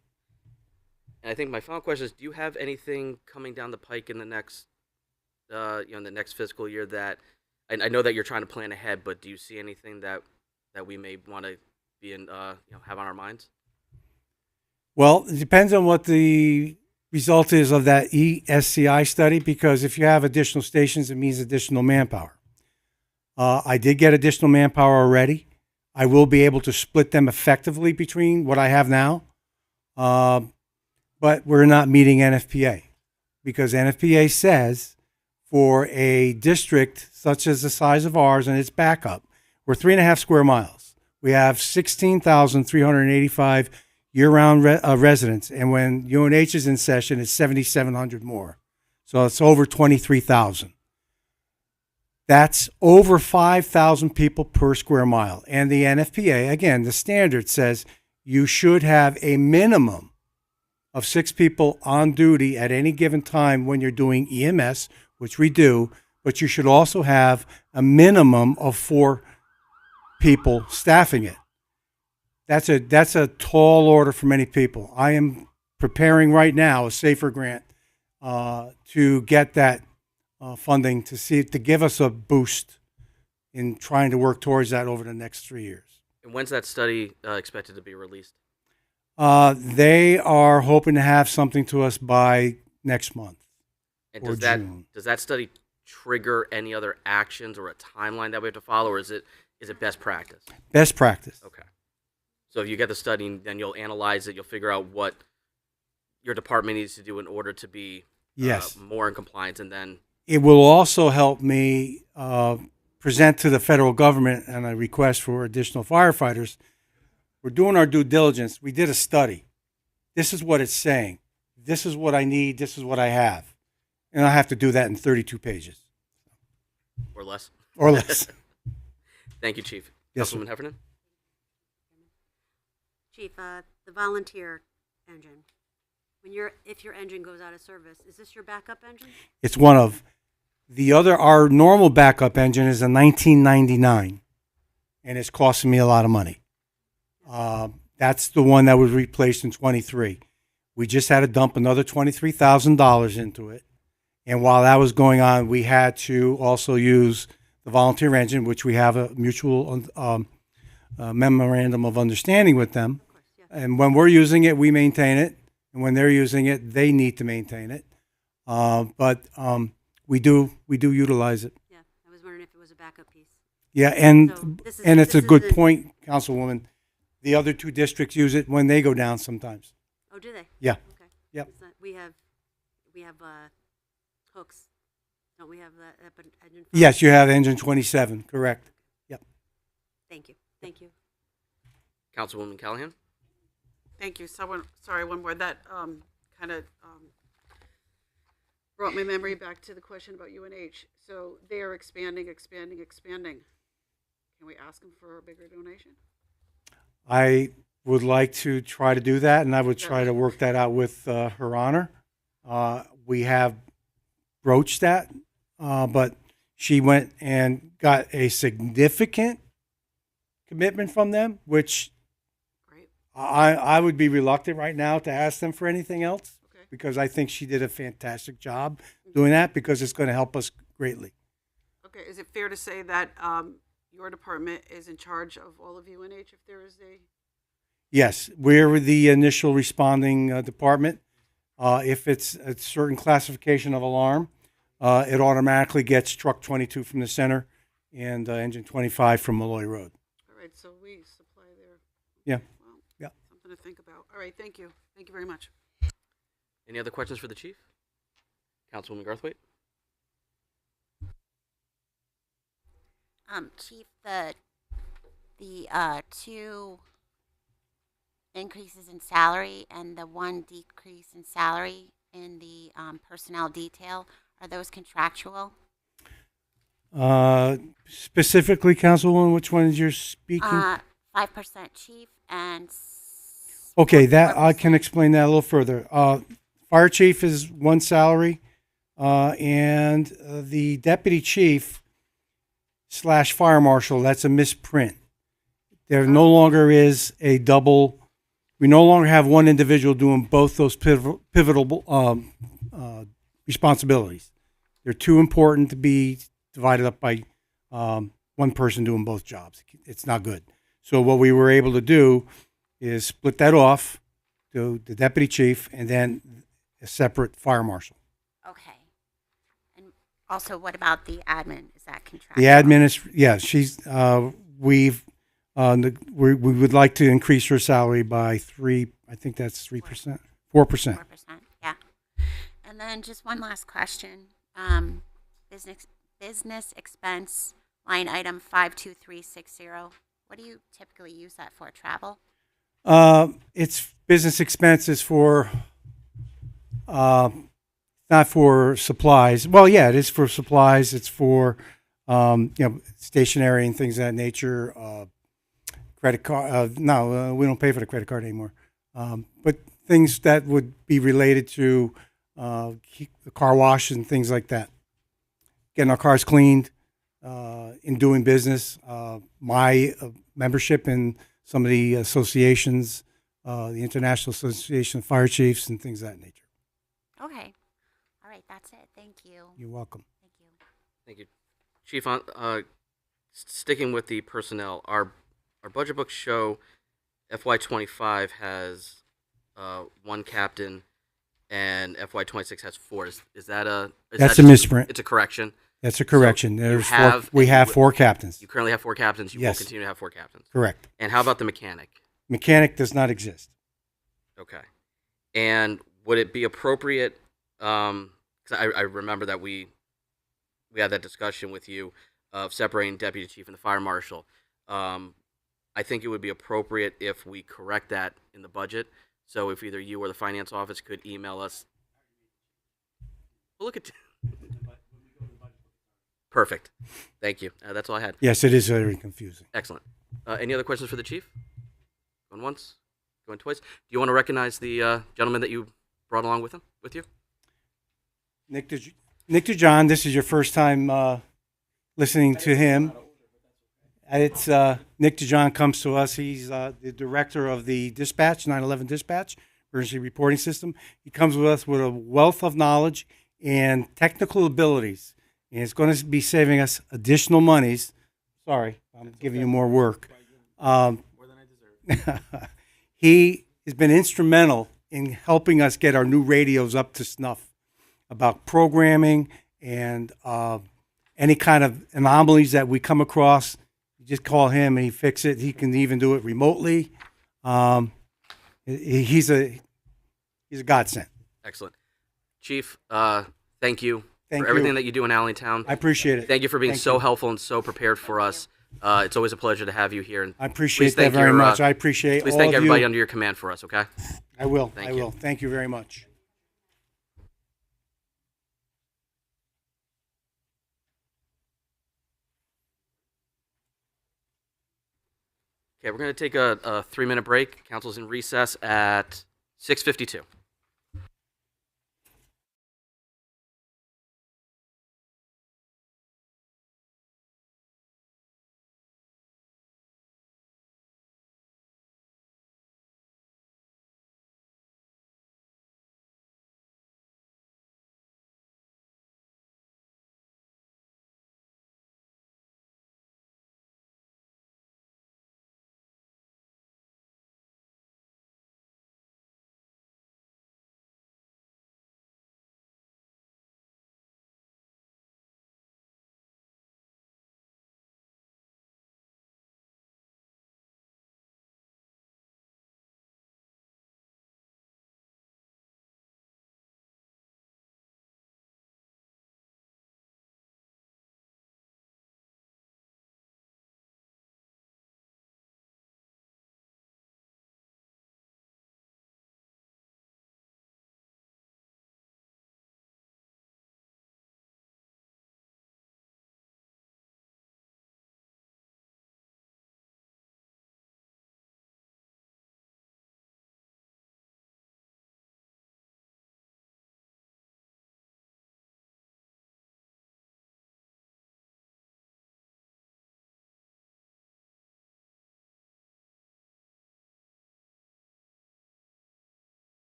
And I think my final question is: do you have anything coming down the pike in the next, in the next fiscal year that? And I know that you're trying to plan ahead, but do you see anything that we may want to be in, have on our minds? Well, it depends on what the result is of that ESCI study, because if you have additional stations, it means additional manpower. I did get additional manpower already. I will be able to split them effectively between what I have now. But we're not meeting NFPA because NFPA says for a district such as the size of ours and its backup, we're 3.5 square miles. We have 16,385 year-round residents. And when UNH is in session, it's 7,700 more. So it's over 23,000. That's over 5,000 people per square mile. And the NFPA, again, the standard says you should have a minimum of 6 people on duty at any given time when you're doing EMS, which we do, but you should also have a minimum of 4 people staffing it. That's a tall order for many people. I am preparing right now a SAFER grant to get that funding to give us a boost in trying to work towards that over the next 3 years. And when's that study expected to be released? They are hoping to have something to us by next month. And or June. Does that study trigger any other actions or a timeline that we have to follow, or is it best practice? Best practice. Okay. So if you get the study, then you'll analyze it. You'll figure out what your department needs to do in order to be more in compliance, and then it will also help me present to the federal government and a request for additional firefighters. We're doing our due diligence. We did a study. This is what it's saying. This is what I need. This is what I have. And I have to do that in 32 pages. Or less. Or less. Thank you, Chief. Yes, Councilwoman Heffernan? Chief, the volunteer engine. If your engine goes out of service, is this your backup engine? It's one of the other. Our normal backup engine is a 1999, and it's costing me a lot of money. That's the one that was replaced in 23. We just had to dump another $23,000 into it. And while that was going on, we had to also use the volunteer engine, which we have a mutual memorandum of understanding with them. Of course, yeah. And when we're using it, we maintain it. and when they're using it, they need to maintain it. But we do utilize it. Yeah, I was wondering if it was a backup piece. Yeah, and So this is- and it's a this good isn't- point, Councilwoman. The other two districts use it when they go down sometimes. Oh, do they? Yeah. Okay. Yep. It's not- we have hooks. Don't we have that engine? Yes, you have engine 27, correct. Yep. Thank you. Thank you. Councilwoman Callahan. Thank you. Sorry, one more. That kind of brought my memory back to the question about UNH. So they are expanding. Can we ask them for a bigger donation? I would like to try to do that, and I would try to work that out with Her Honor. We have broached that, but she went and got a significant commitment from them, which I would be reluctant right now to ask them for anything else, because I think she did a fantastic job doing that, because it's going to help us greatly. Okay. Is it fair to say that your department is in charge of all of UNH if there is a? Yes, we're the initial responding department. If it's a certain classification of alarm, it automatically gets truck 22 from the center and engine 25 from Malloy Road. All right. So we supply their. Yeah. Well, yeah. Something to think about. All right. Thank you. Thank you very much. Any other questions for the chief? Councilwoman Garthwaite. Chief, the two increases in salary and the one decrease in salary in the personnel detail, are those contractual? Specifically, Councilwoman, which ones you're speaking? 5% chief and. Okay, that I can explain that a little further. Fire chief is one salary, and the deputy chief / fire marshal, that's a misprint. There no longer is a double. We no longer have one individual doing both those pivotal responsibilities. They're too important to be divided up by one person doing both jobs. It's not good. So what we were able to do is split that off to the deputy chief and then a separate fire marshal. Okay. And also, what about the admin? Is that contractual? The admin is, yeah, she's, we would like to increase her salary by 3%, I think that's 3%, 4%. 4%, yeah. And then just one last question. Business expense line item 52360. What do you typically use that for? Travel? It's business expenses for, not for supplies. Well, yeah, it is for supplies. It's for, stationery and things of that nature. Credit card. No, we don't pay for the credit card anymore. But things that would be related to the car wash and things like that. Getting our cars cleaned, in doing business. My membership in some of the associations, the International Association of Fire Chiefs and things of that nature. Okay. All right, that's it. Thank you. You're welcome. Thank you. Thank you, Chief. Sticking with the personnel, our budget books show FY25 has one captain, and FY26 has 4. Is that a? That's a misprint. It's a correction. That's a correction. So There's we have 4 captains. You currently have 4 captains. You will Yes. continue to have 4 captains. Correct. And how about the mechanic? Mechanic does not exist. Okay. And would it be appropriate? Because I remember that we had that discussion with you of separating deputy chief and the fire marshal. I think it would be appropriate if we correct that in the budget. So if either you or the finance office could email us. Well, look at. Perfect. Thank you. That's all I had. Yes, it is very confusing. Excellent. Any other questions for the chief? Going once? Going twice? Do you want to recognize the gentleman that you brought along with you? Nick DeJohn, this is your first time listening to him. It's Nick DeJohn comes to us. He's the director of the dispatch, 911 dispatch, emergency reporting system. He comes with us with a wealth of knowledge and technical abilities. And it's going to be saving us additional monies. Sorry, I'm giving you more work. More than I deserve. He has been instrumental in helping us get our new radios up to snuff about programming and any kind of anomalies that we come across. You just call him and he fix it. He can even do it remotely. He's a godsend. Excellent. Chief, thank you Thank for everything you. that you do in Allingtown. I appreciate it. Thank you for being Thank so you. helpful and so prepared for us. It's always a pleasure to have you here. And I please appreciate that thank very your, much. I appreciate Please all thank of everybody you. under your command for us, okay? I will. Thank I you. will. Thank you very much. Okay, we're going to take a 3-minute break. Council's in recess at 6:52.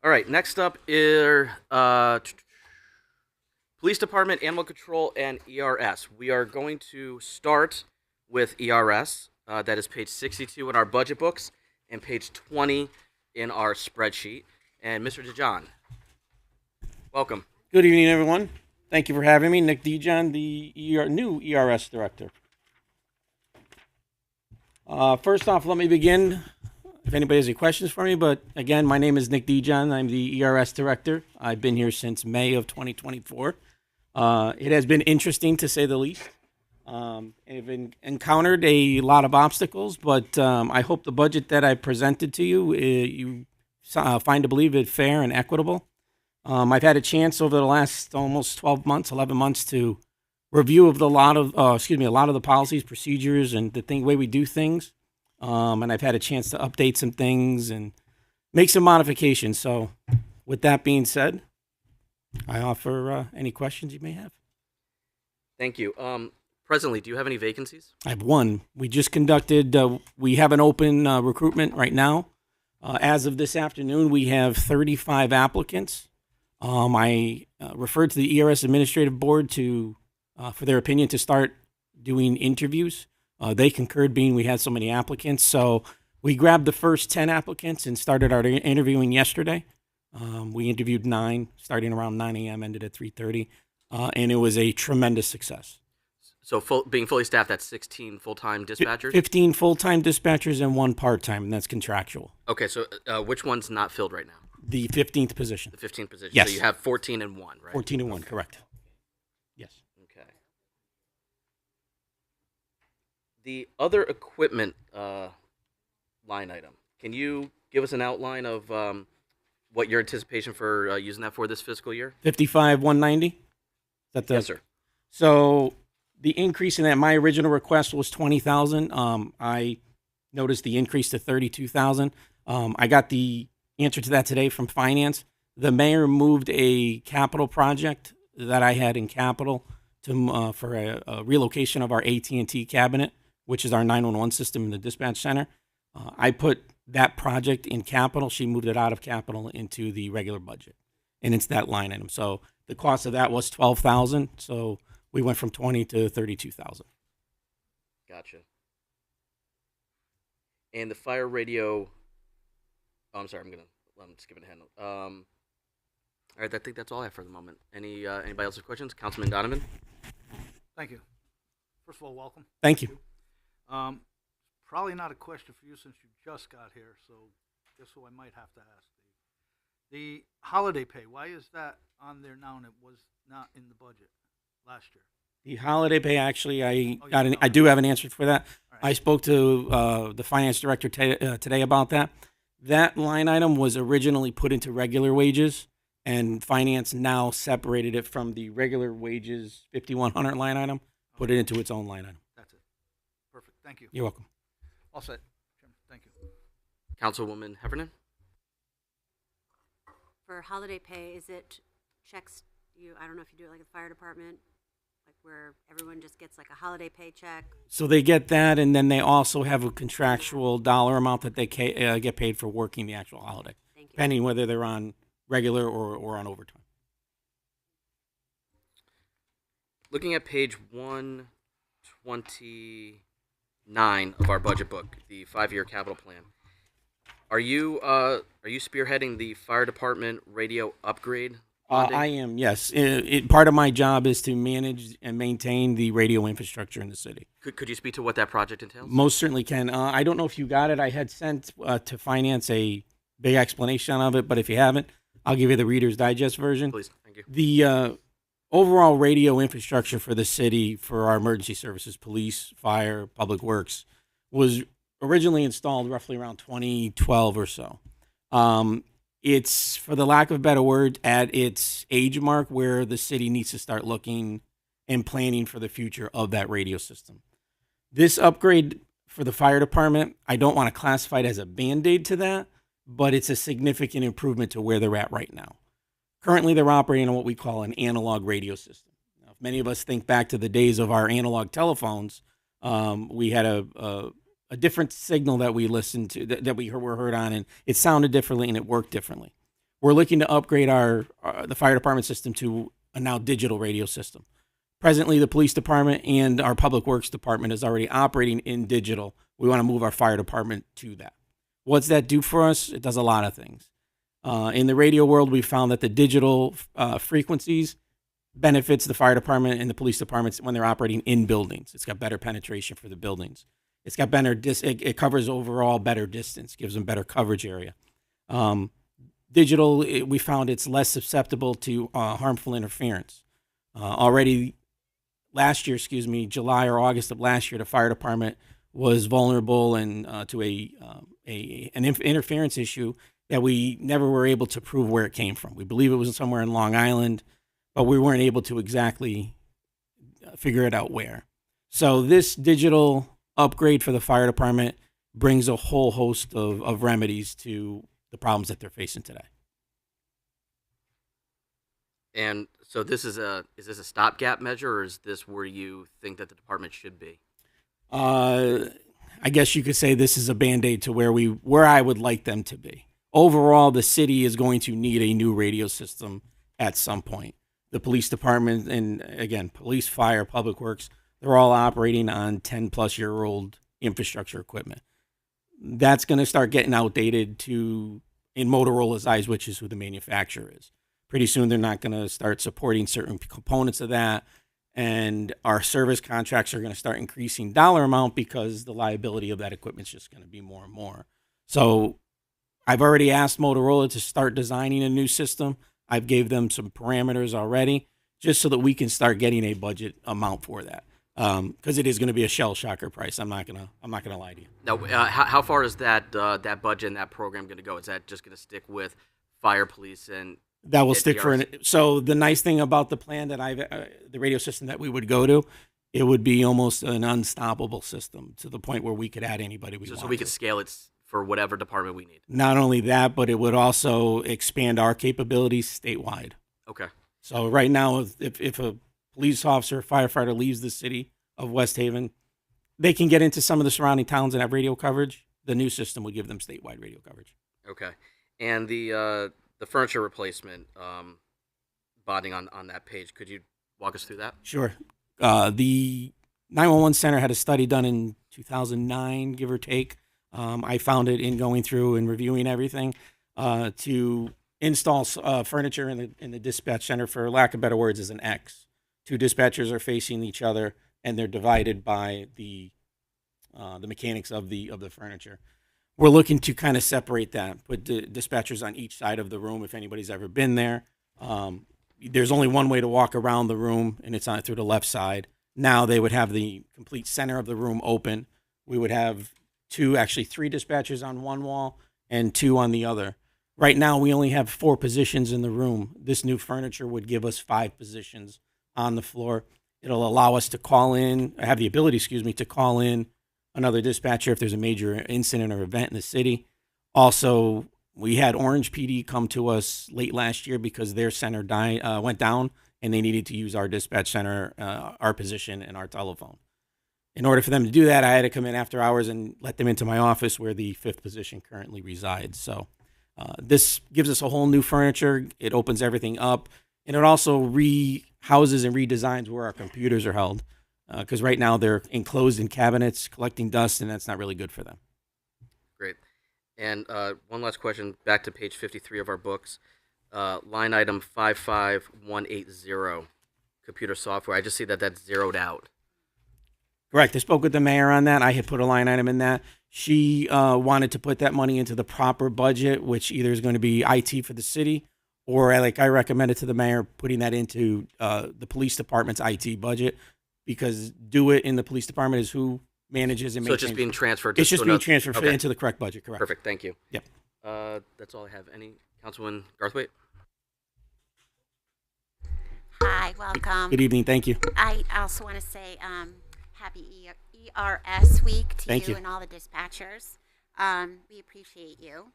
All right, next up is Police Department, Animal Control, and ERS. We are going to start with ERS. That is page 62 in our budget books and page 20 in our spreadsheet. And Mr. DeJohn, welcome. Good evening, everyone. Thank you for having me. Nick DeJohn, the new ERS director. First off, let me begin. If anybody has any questions for me, but again, my name is Nick DeJohn. I'm the ERS director. I've been here since May of 2024. It has been interesting, to say the least. I've encountered a lot of obstacles, but I hope the budget that I presented to you, you find to believe it fair and equitable. I've had a chance over the last almost 12 months, 11 months to review of a lot of the policies, procedures, and the way we do things. And I've had a chance to update some things and make some modifications. So with that being said, I offer any questions you may have. Thank you. Presently, do you have any vacancies? I have one. We just conducted, we have an open recruitment right now. As of this afternoon, we have 35 applicants. I referred to the ERS Administrative Board for their opinion to start doing interviews. They concurred, being we had so many applicants. So we grabbed the first 10 applicants and started our interviewing yesterday. We interviewed 9, starting around 9 a.m., ended at 3:30, and it was a tremendous success. So being fully staffed, that's 16 full-time dispatchers? 15 full-time dispatchers and 1 part-time, and that's contractual. Okay, so which one's not filled right now? The 15th position. The 15th position. Yes. So you have 14 and 1, right? 14 and 1, correct. Yes. Okay. The other equipment line item, can you give us an outline of what your anticipation for using that for this fiscal year? 55,190. Is that the? Yes, sir. So the increase in that, my original request was 20,000. I noticed the increase to 32,000. I got the answer to that today from finance. The mayor moved a capital project that I had in capital to for a relocation of our AT&T cabinet, which is our 911 system in the dispatch center. I put that project in capital. She moved it out of capital into the regular budget, and it's that line item. So the cost of that was 12,000. So we went from 20 to 32,000. Gotcha. And the fire radio. Oh, I'm sorry. I'm skipping ahead. All right. I think that's all I have for the moment. Anybody else have questions? Councilman Donovan. Thank you. First of all, welcome. Thank you. Probably not a question for you since you just got here, so guess who I might have to ask. The holiday pay, why is that on there now and it was not in the budget last year? The holiday pay, actually, I do have an answer for that. Right. I spoke to the finance director today about that. That line item was originally put into regular wages, and finance now separated it from the regular wages 5,100 line item, put it into its own line item. That's it. Perfect. Thank you. You're welcome. All set. Chairman, thank you. Councilwoman Heffernan. For holiday pay, is it checks I don't know if you do it like the fire department, like where everyone just gets like a holiday paycheck? So they get that, and then they also have a contractual dollar amount that they get paid for working the actual holiday, depending whether they're on regular or on overtime. Looking at page 129 of our budget book, the 5-year capital plan. Are you spearheading the fire department radio upgrade? I am, yes. Part of my job is to manage and maintain the radio infrastructure in the city. Could you speak to what that project entails? Most certainly can. I don't know if you got it. I had sent to finance a big explanation of it, but if you haven't, I'll give you the Reader's Digest version. Please, thank you. The overall radio infrastructure for the city, for our emergency services, police, fire, public works, was originally installed roughly around 2012 or so. It's, for the lack of a better word, at its age mark where the city needs to start looking and planning for the future of that radio system. This upgrade for the fire department, I don't want to classify it as a Band-Aid to that, but it's a significant improvement to where they're at right now. Currently, they're operating on what we call an analog radio system. Now, if many of us think back to the days of our analog telephones, we had a different signal that we listened to, that we were heard on, and it sounded differently and it worked differently. We're looking to upgrade the fire department system to a now digital radio system. Presently, the police department and our public works department is already operating in digital. We want to move our fire department to that. What's that do for us? It does a lot of things. In the radio world, we found that the digital frequencies benefits the fire department and the police departments when they're operating in buildings. It's got better penetration for the buildings. It's got better it covers overall better distance, gives them better coverage area. Digital, we found it's less susceptible to harmful interference. Already last year, July or August of last year, the fire department was vulnerable to an interference issue that we never were able to prove where it came from. We believe it was somewhere in Long Island, but we weren't able to exactly figure it out where. So this digital upgrade for the fire department brings a whole host of remedies to the problems that they're facing today. And so is this a stopgap measure, or is this where you think that the department should be? I guess you could say this is a Band-Aid to where I would like them to be. Overall, the city is going to need a new radio system at some point. The police department, and again, police, fire, public works, they're all operating on 10-plus-year-old infrastructure equipment. That's going to start getting outdated in Motorola's eyes, which is who the manufacturer is. Pretty soon, they're not going to start supporting certain components of that, and our service contracts are going to start increasing dollar amount because the liability of that equipment is just going to be more and more. So I've already asked Motorola to start designing a new system. I've gave them some parameters already, just so that we can start getting a budget amount for that. Because it is going to be a shell shocker price. I'm not gonna lie to you. Now, how far is that budget and that program going to go? Is that just going to stick with fire, police, and that will stick ERS? So the nice thing about the plan that the radio system that we would go to, it would be almost an unstoppable system to the point where we could add anybody we want. So we could scale it for whatever department we need. Not only that, but it would also expand our capabilities statewide. Okay. So right now, if a police officer, firefighter leaves the city of West Haven, they can get into some of the surrounding towns and have radio coverage. The new system would give them statewide radio coverage. Okay. And the furniture replacement bonding on that page, could you walk us through that? Sure. The 911 center had a study done in 2009, give or take. I found it in going through and reviewing everything to install furniture in the dispatch center, for lack of better words, is an X. Two dispatchers are facing each other, and they're divided by the mechanics of the furniture. We're looking to kind of separate that, put the dispatchers on each side of the room. If anybody's ever been there, there's only one way to walk around the room, and it's through the left side. Now they would have the complete center of the room open. We would have three dispatchers on one wall and two on the other. Right now, we only have 4 positions in the room. This new furniture would give us 5 positions on the floor. It'll allow us to have the ability, to call in another dispatcher if there's a major incident or event in the city. Also, we had Orange PD come to us late last year because their center went down, and they needed to use our dispatch center, our position, and our telephone. In order for them to do that, I had to come in after hours and let them into my office where the 5th position currently resides. So this gives us a whole new furniture. It opens everything up, and it also houses and redesigns where our computers are held, because right now they're enclosed in cabinets collecting dust, and that's not really good for them. Great. And one last question, back to page 53 of our books. Line item 55180, computer software. I just see that's zeroed out. Correct. I spoke with the mayor on that. I had put a line item in that. She wanted to put that money into the proper budget, which either is going to be IT for the city, or like I recommended to the mayor, putting that into the police department's IT budget, because do it in the police department is who manages and So it's just maintains. being transferred. It's just to being another- transferred okay. into the correct budget, correct? Perfect. Thank you. Yep. That's all I have. Any Councilwoman Garthwaite? Hi, welcome. Good evening. Thank you. I also want to say happy ERS week to Thank you you. and all the dispatchers. We appreciate you.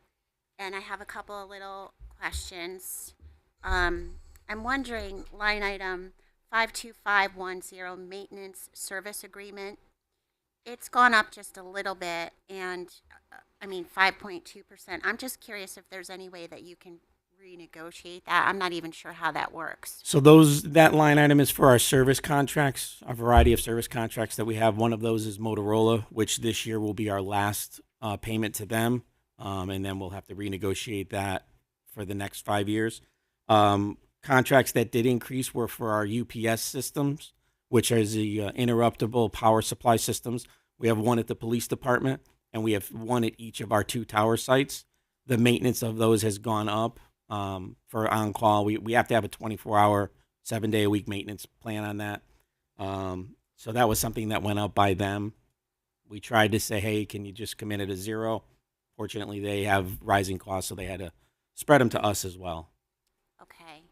And I have a couple of little questions. I'm wondering, line item 52510, maintenance service agreement. It's gone up just a little bit, and 5.2%. I'm just curious if there's any way that you can renegotiate that. I'm not even sure how that works. So that line item is for our service contracts, a variety of service contracts that we have. One of those is Motorola, which this year will be our last payment to them, and then we'll have to renegotiate that for the next 5 years. Contracts that did increase were for our UPS systems, which is the interruptible power supply systems. We have one at the police department, and we have one at each of our 2 tower sites. The maintenance of those has gone up. For on-call, we have to have a 24-hour, 7-day-a-week maintenance plan on that. So that was something that went up by them. We tried to say, hey, can you just come in at a 0? Fortunately, they have rising costs, so they had to spread them to us as well. Okay.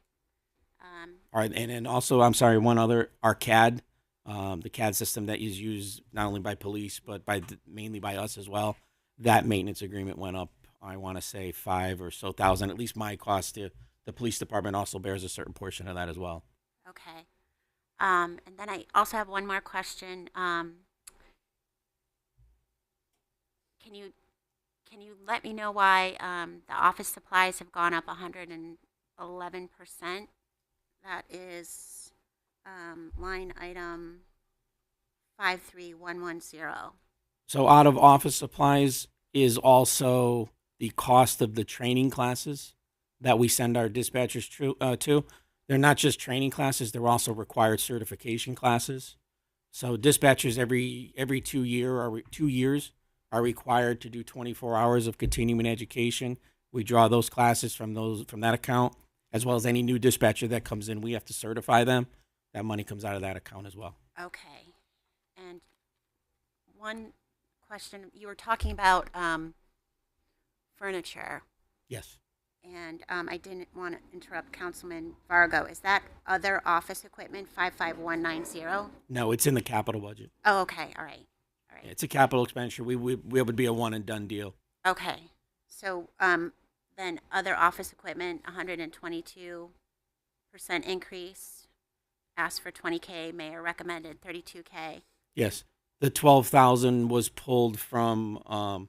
All right, and then also, I'm sorry, one other, our CAD, the CAD system that is used not only by police, but mainly by us as well. That maintenance agreement went up, I want to say $5,000 or so. At least my cost to the police department also bears a certain portion of that as well. Okay. And then I also have one more question. Can you let me know why the office supplies have gone up 111%? That is line item 53110. So out of office supplies is also the cost of the training classes that we send our dispatchers to. They're not just training classes; they're also required certification classes. So dispatchers every 2 years are required to do 24 hours of continuing education. We draw those classes from that account, as well as any new dispatcher that comes in. We have to certify them. That money comes out of that account as well. Okay. And one question, you were talking about furniture. Yes. And I didn't want to interrupt Councilman Vargo. Is that other office equipment 55190? No, it's in the capital budget. Oh, okay. All right. It's a capital expenditure. We would be a one and done deal. Okay. So then other office equipment, 122% increase. Asked for 20K. Mayor recommended 32K. Yes, the 12,000 was pulled from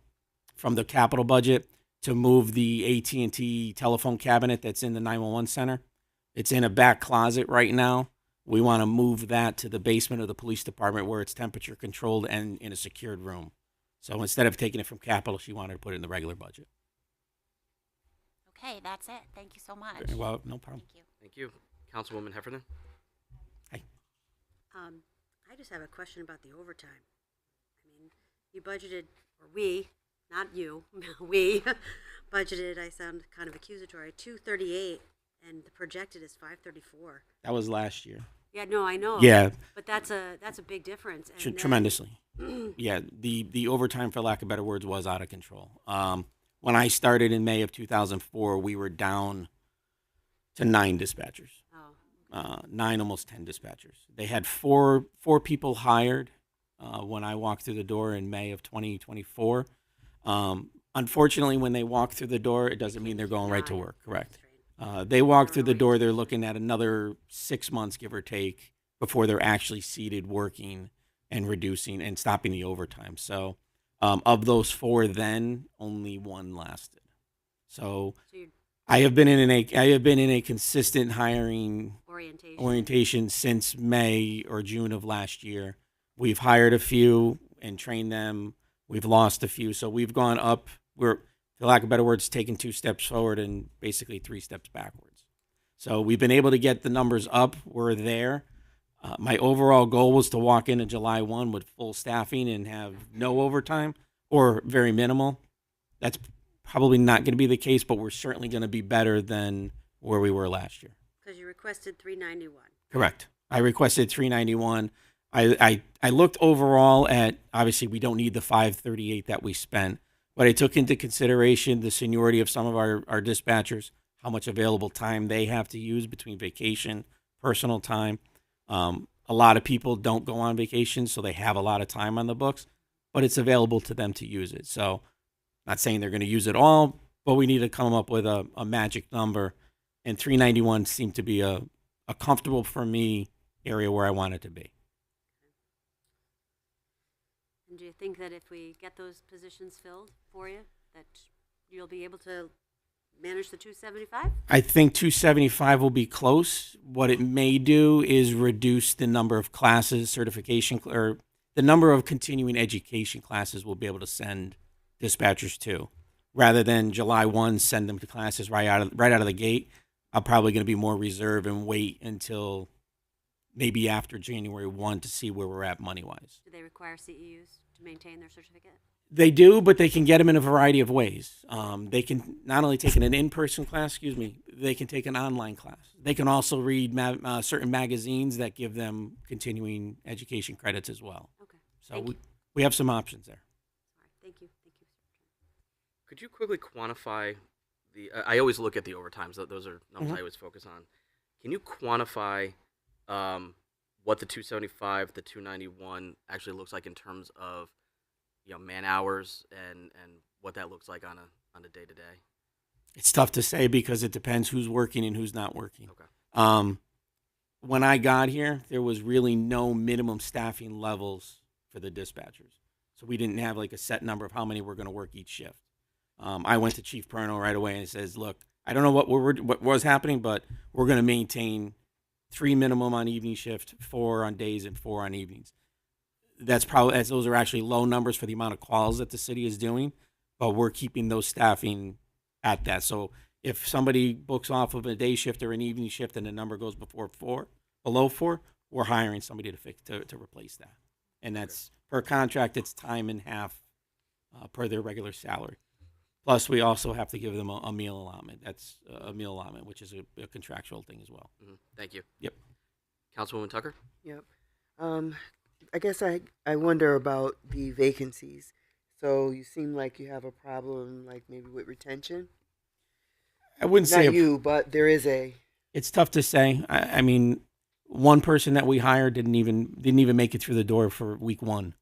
the capital budget to move the AT&T telephone cabinet that's in the 911 center. It's in a back closet right now. We want to move that to the basement of the police department where it's temperature controlled and in a secured room. So instead of taking it from capital, she wanted to put it in the regular budget. Okay, that's it. Thank you so much. Very well, no problem. Thank you. Thank you. Councilwoman Heffernan? I just have a question about the overtime. I mean, you budgeted, or we, not you, we budgeted, I sound kind of accusatory, 238, and the projected is 534. That was last year. Yeah, no, I know. Yeah. But that's a big difference. And then- Tremendously. Yeah, the overtime, for lack of better words, was out of control. When I started in May of 2004, we were down to 9 dispatchers. 9, almost 10 dispatchers. They had four people hired when I walked through the door in May of 2024. Unfortunately, when they walk through the door, it doesn't mean they're going right to work. Correct. They walk through the door, they're looking at another 6 months, give or take, before they're actually seated working and reducing and stopping the overtime. So of those 4 then, only 1 lasted. So I have been in a consistent hiring orientation since May or June of last year. We've hired a few and trained them. We've lost a few. So we've gone up. We're, for lack of better words, taking 2 steps forward and basically 3 steps backwards. So we've been able to get the numbers up. We're there. My overall goal was to walk into July 1 with full staffing and have no overtime or very minimal. That's probably not going to be the case, but we're certainly going to be better than where we were last year. Because you requested 391. Correct. I requested 391. I looked overall at, obviously we don't need the 538 that we spent, but I took into consideration the seniority of some of our dispatchers, how much available time they have to use between vacation, personal time. A lot of people don't go on vacation, so they have a lot of time on the books, but it's available to them to use it. So not saying they're going to use it all, but we need to come up with a magic number. And 391 seemed to be a comfortable for me area where I want it to be. And do you think that if we get those positions filled for you, that you'll be able to manage the 275? I think 275 will be close. What it may do is reduce the number of classes, certification, or the number of continuing education classes we'll be able to send dispatchers to. Rather than July 1, send them to classes right out of the gate, I'm probably going to be more reserved and wait until maybe after January 1 to see where we're at money-wise. Do they require CEUs to maintain their certificate? They do, but they can get them in a variety of ways. They can not only take an in-person class, they can take an online class. They can also read certain magazines that give them continuing education credits as well. Okay. So we have some options there. All right. Thank you. Thank you. Could you quickly quantify the? I always look at the overtimes. Those are numbers I always focus on. Can you quantify what the 275, the 291 actually looks like in terms of man hours and what that looks like on a day to day? It's tough to say because it depends who's working and who's not working. Okay. When I got here, there was really no minimum staffing levels for the dispatchers. So we didn't have like a set number of how many we're going to work each shift. I went to Chief Perno right away and says, look, I don't know what was happening, but we're going to maintain 3 minimum on evening shift, 4 on days, and 4 on evenings. Those are actually low numbers for the amount of calls that the city is doing, but we're keeping those staffing at that. So if somebody books off of a day shift or an evening shift and the number goes below 4, we're hiring somebody to replace that. And that's per contract, it's time and half per their regular salary. Plus, we also have to give them a meal allotment. That's a meal allotment, which is a contractual thing as well. Mm-hmm. Thank you. Yep. Councilwoman Tucker? Yep. I guess I wonder about the vacancies. So you seem like you have a problem, like maybe with retention. I wouldn't say not you, but there is a. It's tough to say. I mean, one person that we hired didn't even make it through the door for week 1.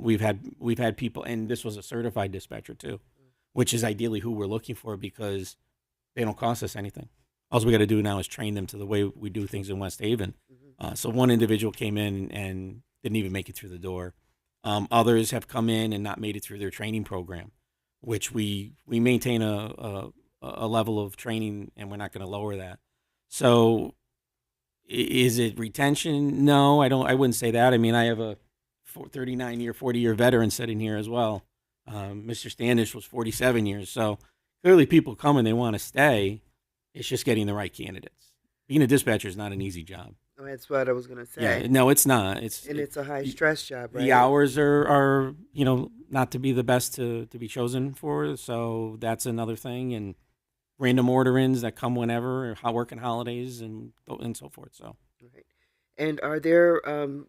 We've had people, and this was a certified dispatcher too, which is ideally who we're looking for because they don't cost us anything. All we got to do now is train them to the way we do things in West Haven. So one individual came in and didn't even make it through the door. Others have come in and not made it through their training program, which we maintain a level of training, and we're not going to lower that. So is it retention? No, I wouldn't say that. I mean, I have a 39-year, 40-year veteran sitting here as well. Mr. Standish was 47 years. So clearly people come and they want to stay. It's just getting the right candidates. Being a dispatcher is not an easy job. Oh, that's what I was going to say. Yeah, no, it's not. It's a high stress job, right? The hours are not to be the best to be chosen for. So that's another thing. And random order-ins that come whenever, or working holidays and so forth. So. Right. And are there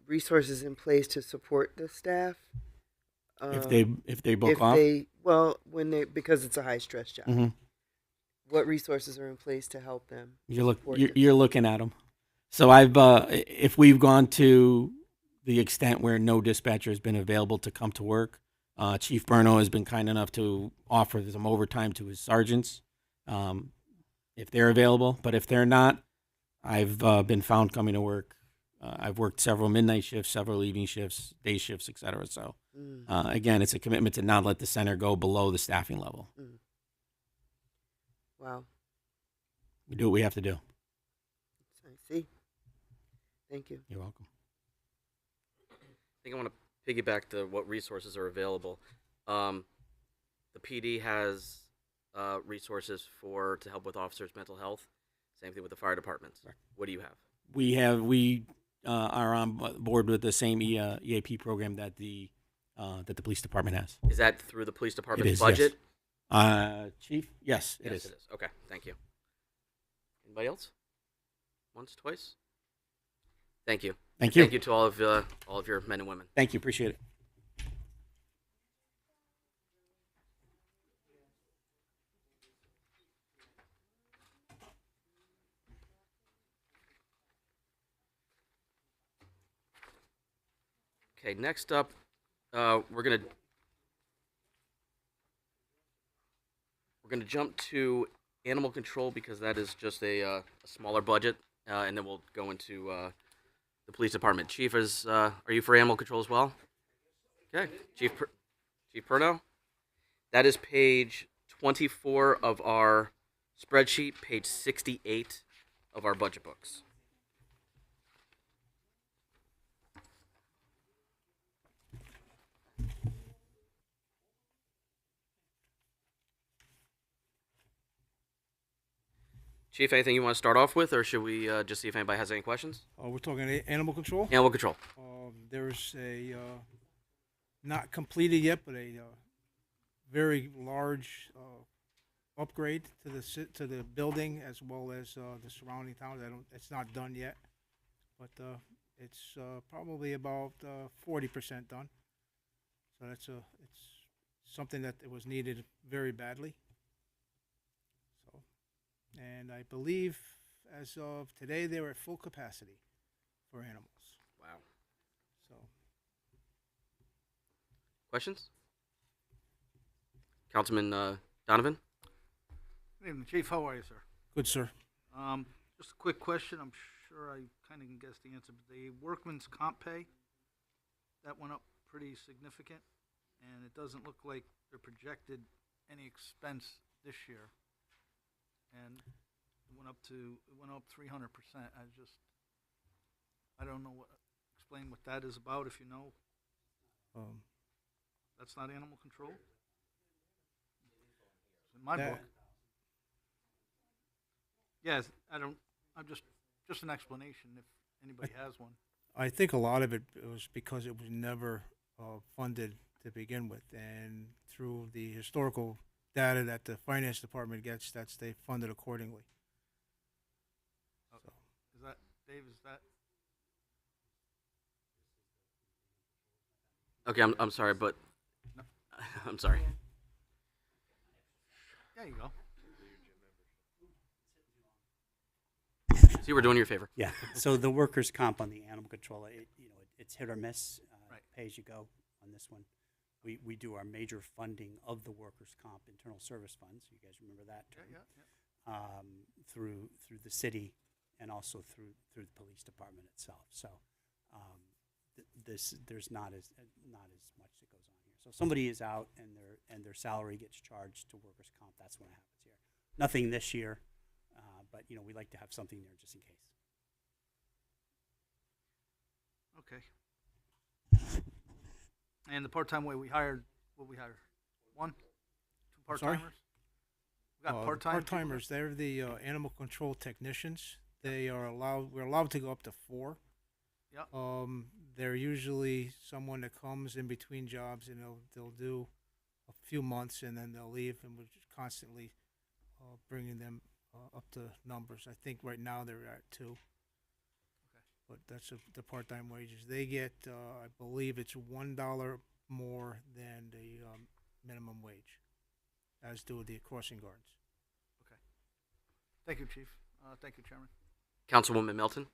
resources in place to support the staff? If they book off? Because it's a high stress job. Mm-hmm. What resources are in place to help them? You're looking at them. So if we've gone to the extent where no dispatcher has been available to come to work, Chief Berno has been kind enough to offer some overtime to his sergeants if they're available. But if they're not, I've been found coming to work. I've worked several midnight shifts, several evening shifts, day shifts, et cetera. So again, it's a commitment to not let the center go below the staffing level. Wow. We do what we have to do. I see. Thank you. You're welcome. I think I want to piggyback to what resources are available. The PD has resources to help with officers' mental health. Same thing with the fire departments. Right. What do you have? We are on board with the same EAP program that the police department has. Is that through the police department's budget? Yes. Chief? Yes, it is. It is. Okay, thank you. Anybody else? Once, twice? Thank you. Thank you. Thank you to all of your men and women. Thank you. Appreciate it. Okay, next up, we're gonna jump to animal control because that is just a smaller budget, and then we'll go into the police department. Chief, are you for animal control as well? Okay, Chief Perno. That is page 24 of our spreadsheet, page 68 of our budget books. Chief, anything you want to start off with, or should we just see if anybody has any questions? We're talking animal control. Animal control. There's a not completed yet, but a very large upgrade to the building as well as the surrounding towns. It's not done yet, but it's probably about 40% done. So it's something that it was needed very badly. And I believe as of today, they were at full capacity for animals. Wow. So, questions? Councilman Donovan? Good evening, Chief. How are you, sir? good, sir. Just a quick question. I'm sure I kind of can guess the answer, but the workman's comp pay, that went up pretty significant, and it doesn't look like they're projected any expense this year. And it went up 300%. I don't know explain what that is about if you know. That's not animal control? It's in my book. Yes, I'm just an explanation if anybody has one. I think a lot of it was because it was never funded to begin with, and through the historical data that the finance department gets, they funded accordingly. So. Is that, Dave, is that? Okay, I'm sorry, but No. I'm sorry. There you go. See, we're doing you a favor. Yeah. So the workers' comp on the animal control, it's hit or miss. Right. Pay as you go on this one. We do our major funding of the workers' comp internal service funds. You guys remember that term? Yeah. Through the city and also through the police department itself. So there's not as much that goes on here. So if somebody is out and their salary gets charged to workers' comp, that's when it happens here. Nothing this year, but we like to have something there just in case. Okay. And the part-time way we hired, one, two part-timers? Sorry? We got part-time people? Part-timers, they're the animal control technicians. We're allowed to go up to 4. Yeah. They're usually someone that comes in between jobs, and they'll do a few months and then they'll leave, and we're just constantly bringing them up to numbers. I think right now they're at 2. Okay. But that's the part-time wages. They get, I believe it's $1 more than the minimum wage, as do the crossing guards. Okay. Thank you, Chief. Thank you, Chairman. Councilwoman Melton?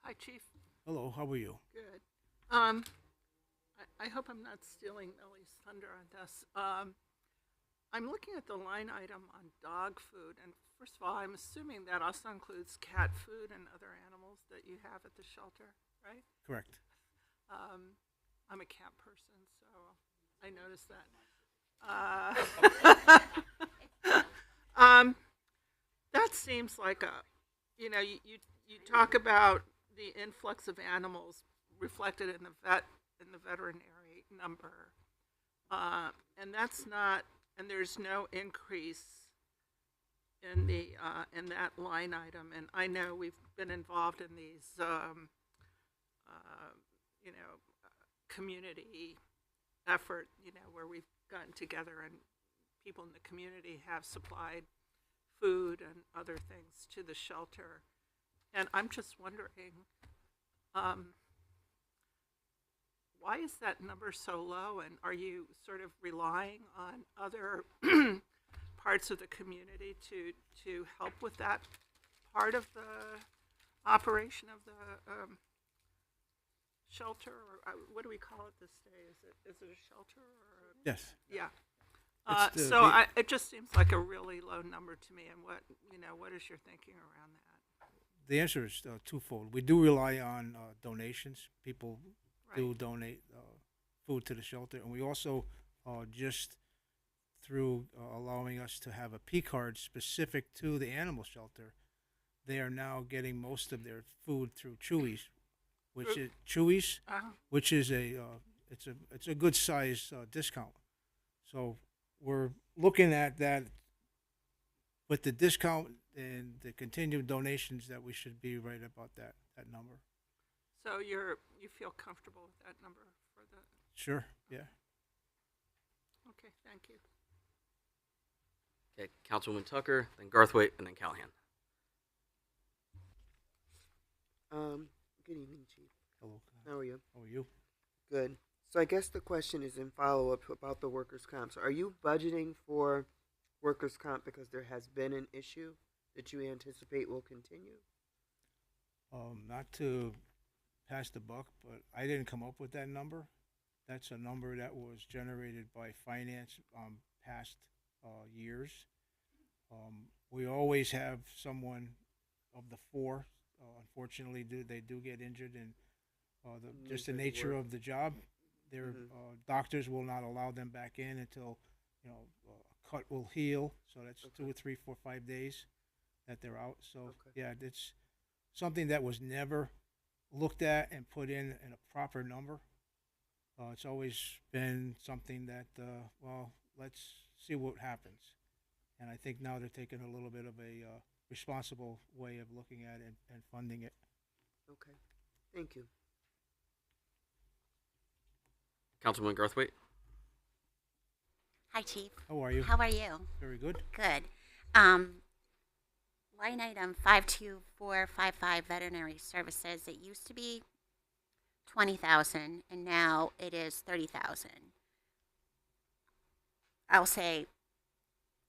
Hi, Chief. Hello, how are you? Good. I hope I'm not stealing Ellie's thunder on this. I'm looking at the line item on dog food, and first of all, I'm assuming that also includes cat food and other animals that you have at the shelter, right? Correct. I'm a cat person, so I noticed that. That seems like you talk about the influx of animals reflected in the veterinary number, and that's not. And there's no increase in that line item. And I know we've been involved in these, community effort, where we've gotten together and people in the community have supplied food and other things to the shelter. And I'm just wondering, why is that number so low? And are you sort of relying on other parts of the community to help with that part of the operation of the shelter? Or what do we call it this day? Is it a shelter? Or Yes. yeah. It's the- So the- it just seems like a really low number to me. And what is your thinking around that? The answer is twofold. We do rely on donations. People do donate food to the shelter, and we also just through allowing us to have a P card specific to the animal shelter, they are now getting most of their food through Chewy's, which is Chewy's, which is it's a good size discount. So we're looking at that with the discount and the continued donations that we should be right about that number. So you feel comfortable with that number for the? Sure. Yeah. Okay, thank you. Okay, Councilwoman Tucker, then Garthwaite, and then Callahan. Good evening, Chief. Hello. How are you? How are you? Good. So I guess the question is in follow-up about the workers' comp. So are you budgeting for workers' comp because there has been an issue that you anticipate will continue? Not to pass the buck, but I didn't come up with that number. That's a number that was generated by finance past years. We always have someone of the four. Unfortunately, they do get injured, and just the nature of the job, their doctors will not allow them back in until a cut will heal. So that's 2 or 3, 4, 5 days that they're out. So yeah, it's something that was never looked at and put in a proper number. It's always been something that let's see what happens. And I think now they're taking a little bit of a responsible way of looking at it and funding it. Okay. Thank you. Councilwoman Garthwaite. Hi, Chief. How are you? How are you? Very good. Good. Line item 52455 veterinary services. It used to be 20,000, and now it is 30,000. I'll say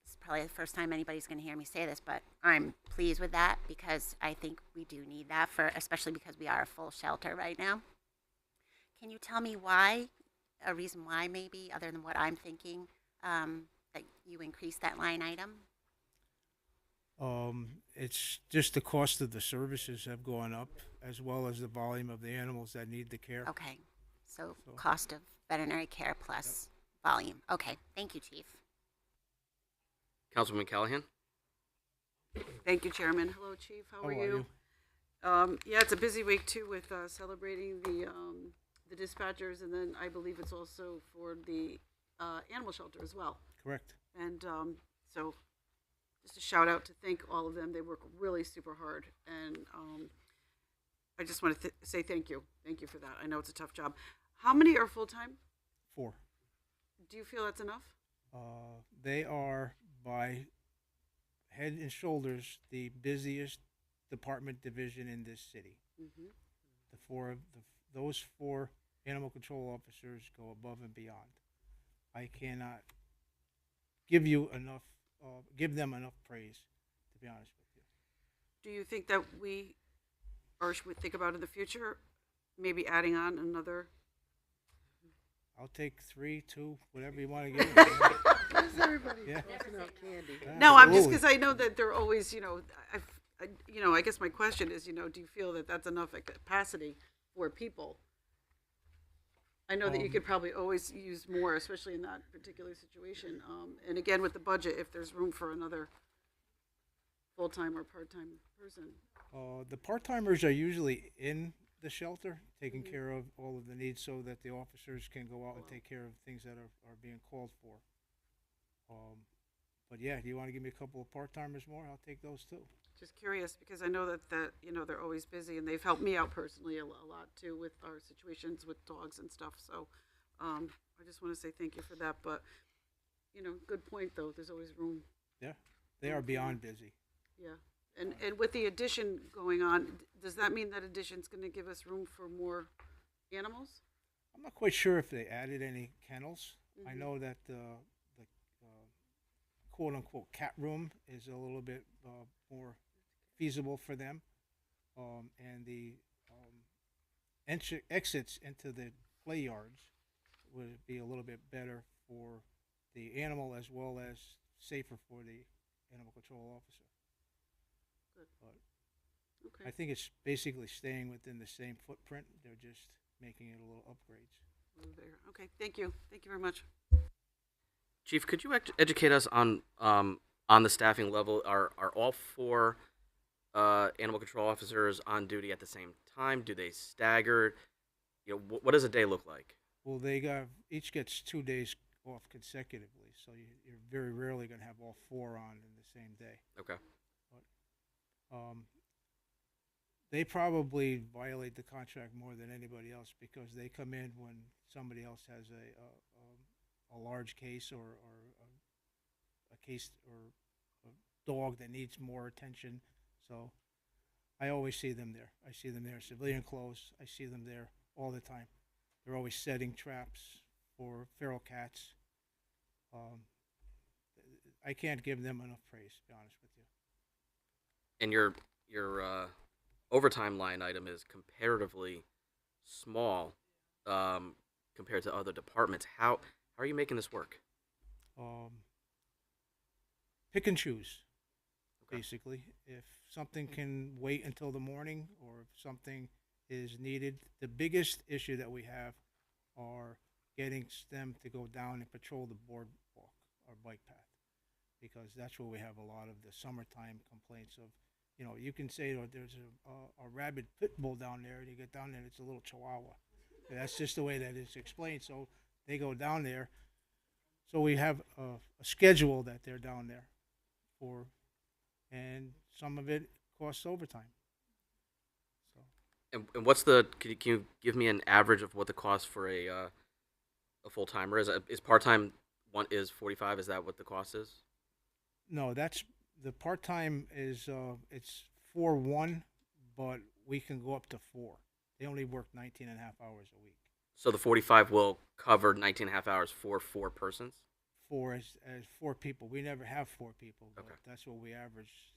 it's probably the first time anybody's going to hear me say this, but I'm pleased with that because I think we do need that especially because we are a full shelter right now. Can you tell me why, a reason why maybe, other than what I'm thinking, that you increased that line item? It's just the cost of the services have gone up, as well as the volume of the animals that need the care. Okay, so cost of veterinary care plus volume. Okay, thank you, Chief. Councilwoman Callahan. Thank you, Chairman. Hello, Chief. How are you? Yeah, it's a busy week too with celebrating the dispatchers, and then I believe it's also for the animal shelter as well. Correct. And so just a shout out to thank all of them. They work really super hard, and I just want to say thank you. Thank you for that. I know it's a tough job. How many are full-time? 4. Do you feel that's enough? They are, by head and shoulders, the busiest department division in this city. Mm-hmm. Those 4 animal control officers go above and beyond. I cannot give them enough praise, to be honest with you. Do you think that should we think about in the future, maybe adding on another? I'll take 3, 2, whatever you want to give. Everybody Yeah. tossing out candy. No, I'm just Absolutely. because I know that they're always, I guess my question is, do you feel that that's enough capacity for people? I know that you could probably always use more, especially in that particular situation. And again, with the budget, if there's room for another full-time or part-time person. The part-timers are usually in the shelter, taking care of all of the needs so that the officers can go out and take care of things that are being called for. But yeah, do you want to give me a couple of part-timers more? I'll take those too. Just curious, because I know that they're always busy, and they've helped me out personally a lot too with our situations with dogs and stuff. So I just want to say thank you for that. But good point though. There's always room. Yeah, they are beyond busy. Yeah, And with the addition going on, does that mean that addition's gonna give us room for more animals? I'm not quite sure if they added any kennels. I Mhm. know that the quote-unquote cat room is a little bit more feasible for them, and the exits into the play yards would be a little bit better for the animal as well as safer for the animal control officer. Good. But Okay. I think it's basically staying within the same footprint. They're just making it a little upgrades. Move there. Okay, thank you. Thank you very much. Chief, could you educate us on the staffing level? Are all four animal control officers on duty at the same time? Do they stagger? You know, what does a day look like? Well, they each gets 2 days off consecutively, so you're very rarely going to have all four on in the same day. Okay. They probably violate the contract more than anybody else because they come in when somebody else has a large case or a case or a dog that needs more attention. So I always see them there. I see them there in civilian clothes. I see them there all the time. They're always setting traps for feral cats. I can't give them enough praise, to be honest with you. And your overtime line item is comparatively small compared to other departments. How are you making this work? Pick and choose, Okay. basically. If something can wait until the morning or if something is needed, the biggest issue that we have are getting them to go down and patrol the boardwalk or bike path, because that's where we have a lot of the summertime complaints of, you can say that there's a rabid pit bull down there, and you get down there and it's a little chihuahua. And that's just the way that it's explained. So they go down there. So we have a schedule that they're down there for, and some of it costs overtime. So And what's can you give me an average of what the cost for a full timer is? Is part time one is 45? Is that what the cost is? no, that's the part time is it's 4-1, but we can go up to 4. They only work 19 and a half hours a week. So the 45 will cover 19 and a half hours for 4 persons? 4 as 4 people. We never have 4 people, but Okay. that's what we average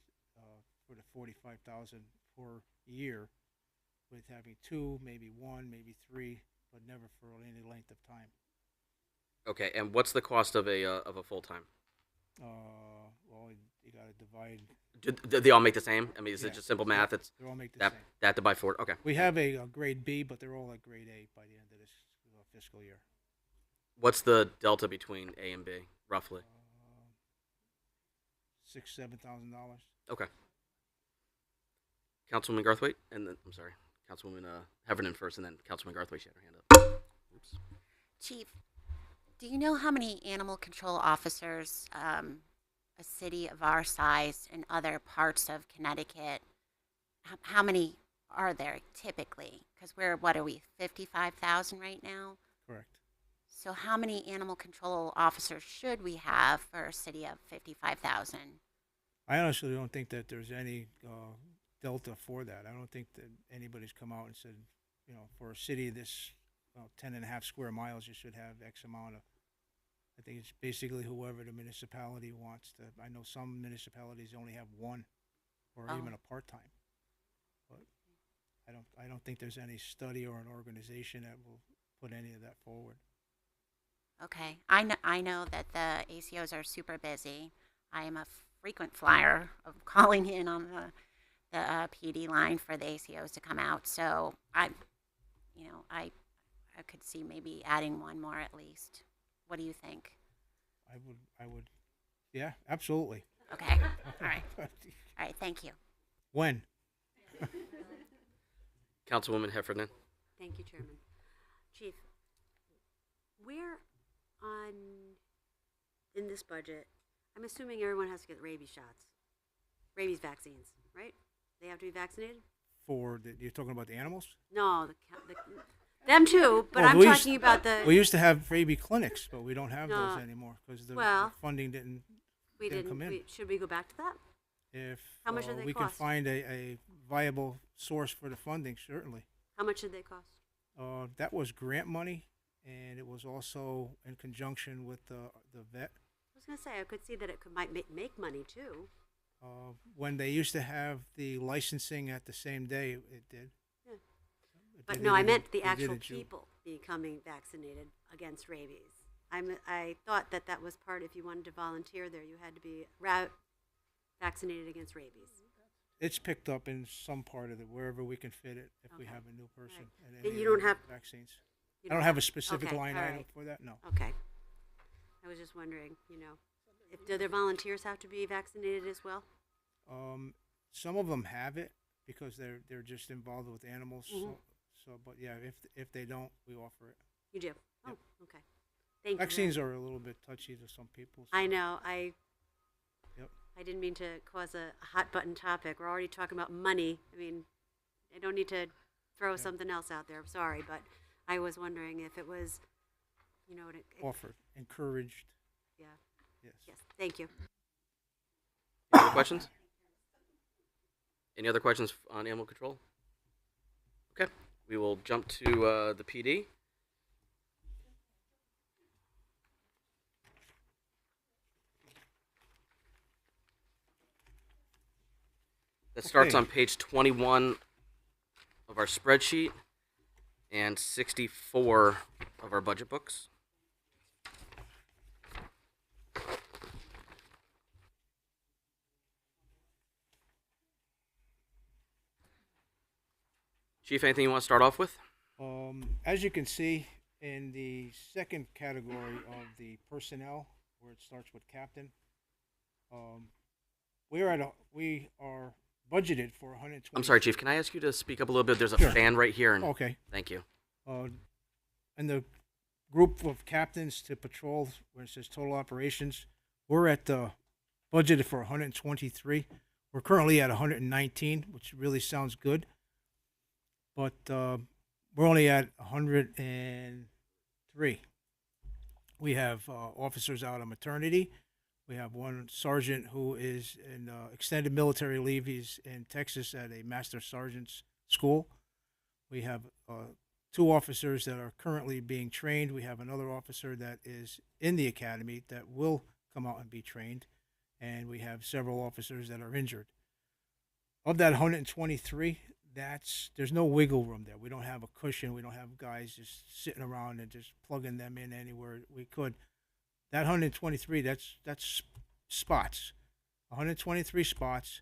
for the 45,000 per year, with having 2, maybe 1, maybe 3, but never for any length of time. Okay, and what's the cost of a full time? Well, you got to divide. Do they all make the same? I mean, is Yeah. it just simple math? It's They all make the that same. that to buy 4. Okay. We have a grade B, but they're all at grade A by the end of this fiscal year. What's the delta between A and B, roughly? $6,000-7,000. Okay. Councilwoman Garthwaite, and then I'm sorry, Councilwoman Heffernan first, and then Councilwoman Garthwaite. She had her hand up. Oops. Chief, do you know how many animal control officers a city of our size and other parts of Connecticut, how many are there typically? Because what are we, 55,000 right now? Correct. So how many animal control officers should we have for a city of 55,000? I honestly don't think that there's any delta for that. I don't think that anybody's come out and said, for a city this 10 and a half square miles, you should have X amount of. I think it's basically whoever the municipality wants to. I know some municipalities only have 1 or even a part-time. But I don't think there's any study or an organization that will put any of that forward. Okay, I know that the ACOs are super busy. I am a frequent flyer of calling in on the PD line for the ACOs to come out. So I could see maybe adding 1 more at least. What do you think? I would, yeah, absolutely. Okay, all right, all right. Thank you. When? Councilwoman Heffernan. Thank you, Chairman. Chief, where in this budget, I'm assuming everyone has to get rabies shots, rabies vaccines, right? They have to be vaccinated? You're talking about the animals? No, them too, but Well, I'm we talking used- about the. We used to have rabies clinics, but we don't have No. those anymore because the Well, funding didn't we come in. should we go back to that? If How much do they we can cost? find a viable source for the funding, certainly. How much did they cost? That was grant money, and it was also in conjunction with the vet. I was gonna say I could see that it might make money too. When they used to have the licensing at the same day, it did. Yeah. They But did no, I it meant in- the they did actual it June. people becoming vaccinated against rabies. I thought that was part. If you wanted to volunteer there, you had to be vaccinated against rabies. It's picked up in some part of it, wherever we can fit it, if we Okay. have a new person. Right. And You any don't other have- vaccines. You I don't have a specific okay, line all item right. for that, no. Okay. I was just wondering, if do their volunteers have to be vaccinated as well? Some of them have it because they're just involved with animals. Mhm. But yeah, if they don't, we offer it. You do. Yep. Oh, okay. Thank you. Vaccines are a little bit touchy to some people. I know. Yep. I didn't mean to cause a hot button topic. We're already talking about money. I mean, I don't need to throw something else out there. I'm sorry, but I was wondering if it was, Offered, encouraged. Yeah. Yes. Yes. Thank you. Any other questions? Any other questions on animal control? Okay, we will jump to the PD. That starts Okay. on page 21 of our spreadsheet and 64 of our budget books. Chief, anything you want to start off with? As you can see in the second category of the personnel, where it starts with captain, we are budgeted for 120. I'm sorry, Chief. Can I ask you to speak up a little bit? There's a Sure. fan right here. And Okay. Thank you. In the group of captains to patrol, where it says total operations, we're at budgeted for 123. We're currently at 119, which really sounds good. But we're only at 103. We have officers out on maternity. We have one sergeant who is in extended military leave. He's in Texas at a master sergeant's school. We have two officers that are currently being trained. We have another officer that is in the academy that will come out and be trained. And we have several officers that are injured. Of that 123, there's no wiggle room there. We don't have a cushion. We don't have guys just sitting around and just plugging them in anywhere we could. That 123, that's spots. 123 spots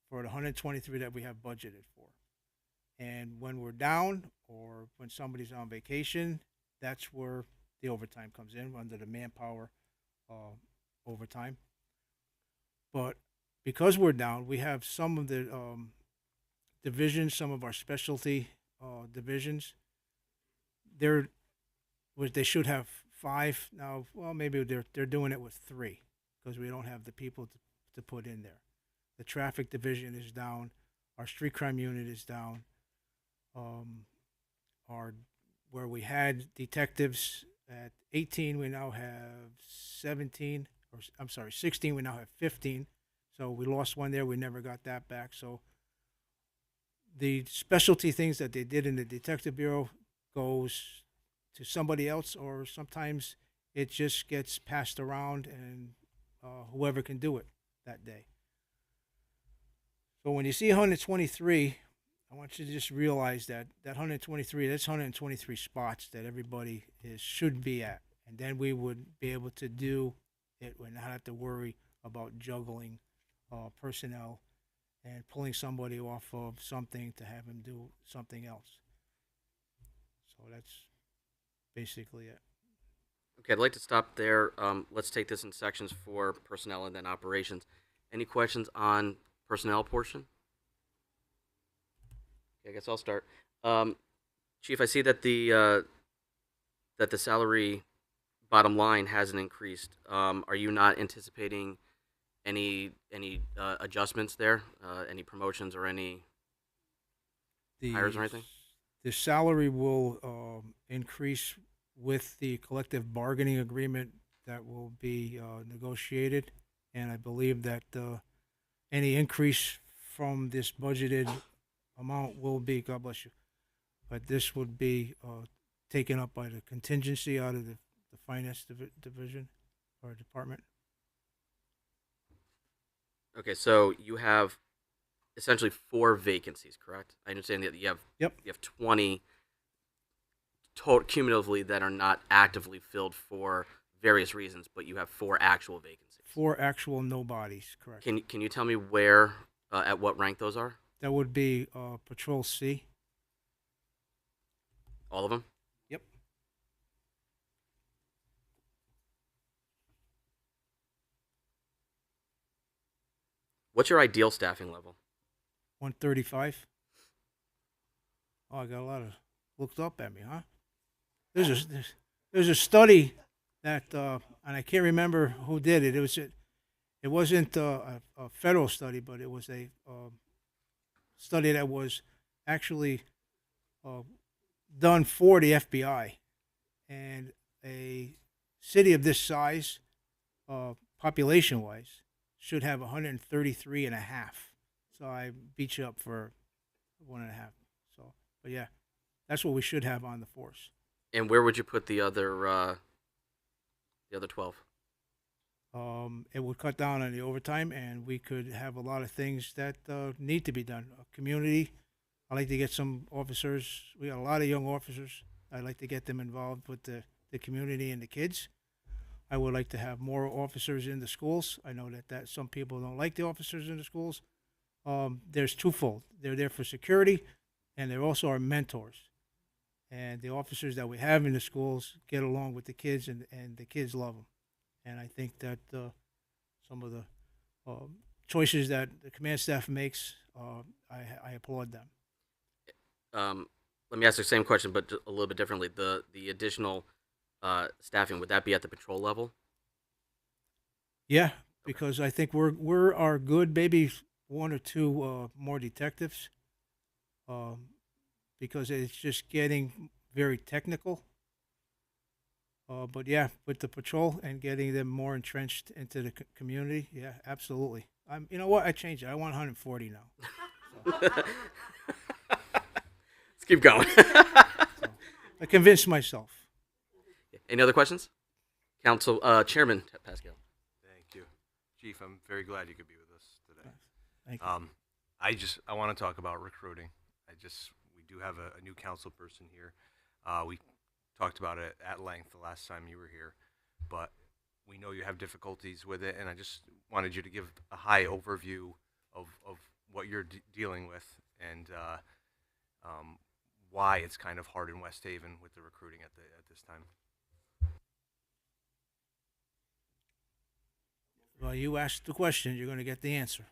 for the 123 that we have budgeted for. And when we're down or when somebody's on vacation, that's where the overtime comes in, under the manpower overtime. But because we're down, we have some of the divisions, some of our specialty divisions. They should have 5 now. Well, maybe they're doing it with 3 because we don't have the people to put in there. The traffic division is down. Our street crime unit is down. Where we had detectives at 18, we now have 17. Or I'm sorry, 16. We now have 15. So we lost one there. We never got that back. So the specialty things that they did in the detective bureau goes to somebody else, or sometimes it just gets passed around and whoever can do it that day. So when you see 123, I want you to just realize that 123, that's 123 spots that everybody should be at. And then we would be able to do it and not have to worry about juggling personnel and pulling somebody off of something to have him do something else. So that's basically it. Okay, I'd like to stop there. Let's take this in sections for personnel and then operations. Any questions on personnel portion? Okay, I guess I'll start. Chief, I see that the salary bottom line hasn't increased. Are you not anticipating any adjustments there? Any promotions or any hires or anything? The salary will increase with the collective bargaining agreement that will be negotiated, and I believe that any increase from this budgeted amount will be, God bless you, but this would be taken up by the contingency out of the finance division or department. Okay, so you have essentially 4 vacancies, correct? I understand that you have Yep. you have 20 total cumulatively that are not actively filled for various reasons, but you have 4 actual vacancies. 4 actual nobodies, correct. Can you tell me where at what rank those are? That would be Patrol C. All of them? Yep. What's your ideal staffing level? 135. Oh, I got a lot of looked up at me, huh? There's a study that, and I can't remember who did it. It wasn't a federal study, but it was a study that was actually done for the FBI, and a city of this size, population-wise, should have 133 and a half. So I beat you up for 1.5. So, but yeah, that's what we should have on the force. And where would you put the other 12? It would cut down on the overtime, and we could have a lot of things that need to be done. Community, I'd like to get some officers. We got a lot of young officers. I'd like to get them involved with the community and the kids. I would like to have more officers in the schools. I know that some people don't like the officers in the schools. There's twofold. They're there for security, and they're also our mentors. And the officers that we have in the schools get along with the kids, and the kids love them. And I think that some of the choices that the command staff makes, I applaud them. Let me ask the same question, but a little bit differently. The additional staffing, would that be at the patrol level? Yeah, because I think we're our good, maybe 1 or 2 more detectives, because it's just getting very technical. But yeah, with the patrol and getting them more entrenched into the community, yeah, absolutely. You know what? I changed it. I want 140 now. Let's keep going. I convinced myself. Any other questions? Council Chairman Pascal. Thank you. Chief, I'm very glad you could be with us today. Thank you. I want to talk about recruiting. We do have a new council person here. We talked about it at length the last time you were here, but we know you have difficulties with it, and I just wanted you to give a high overview of what you're dealing with and why it's kind of hard in West Haven with the recruiting at this time. Well, you asked the question, you're going to get the answer.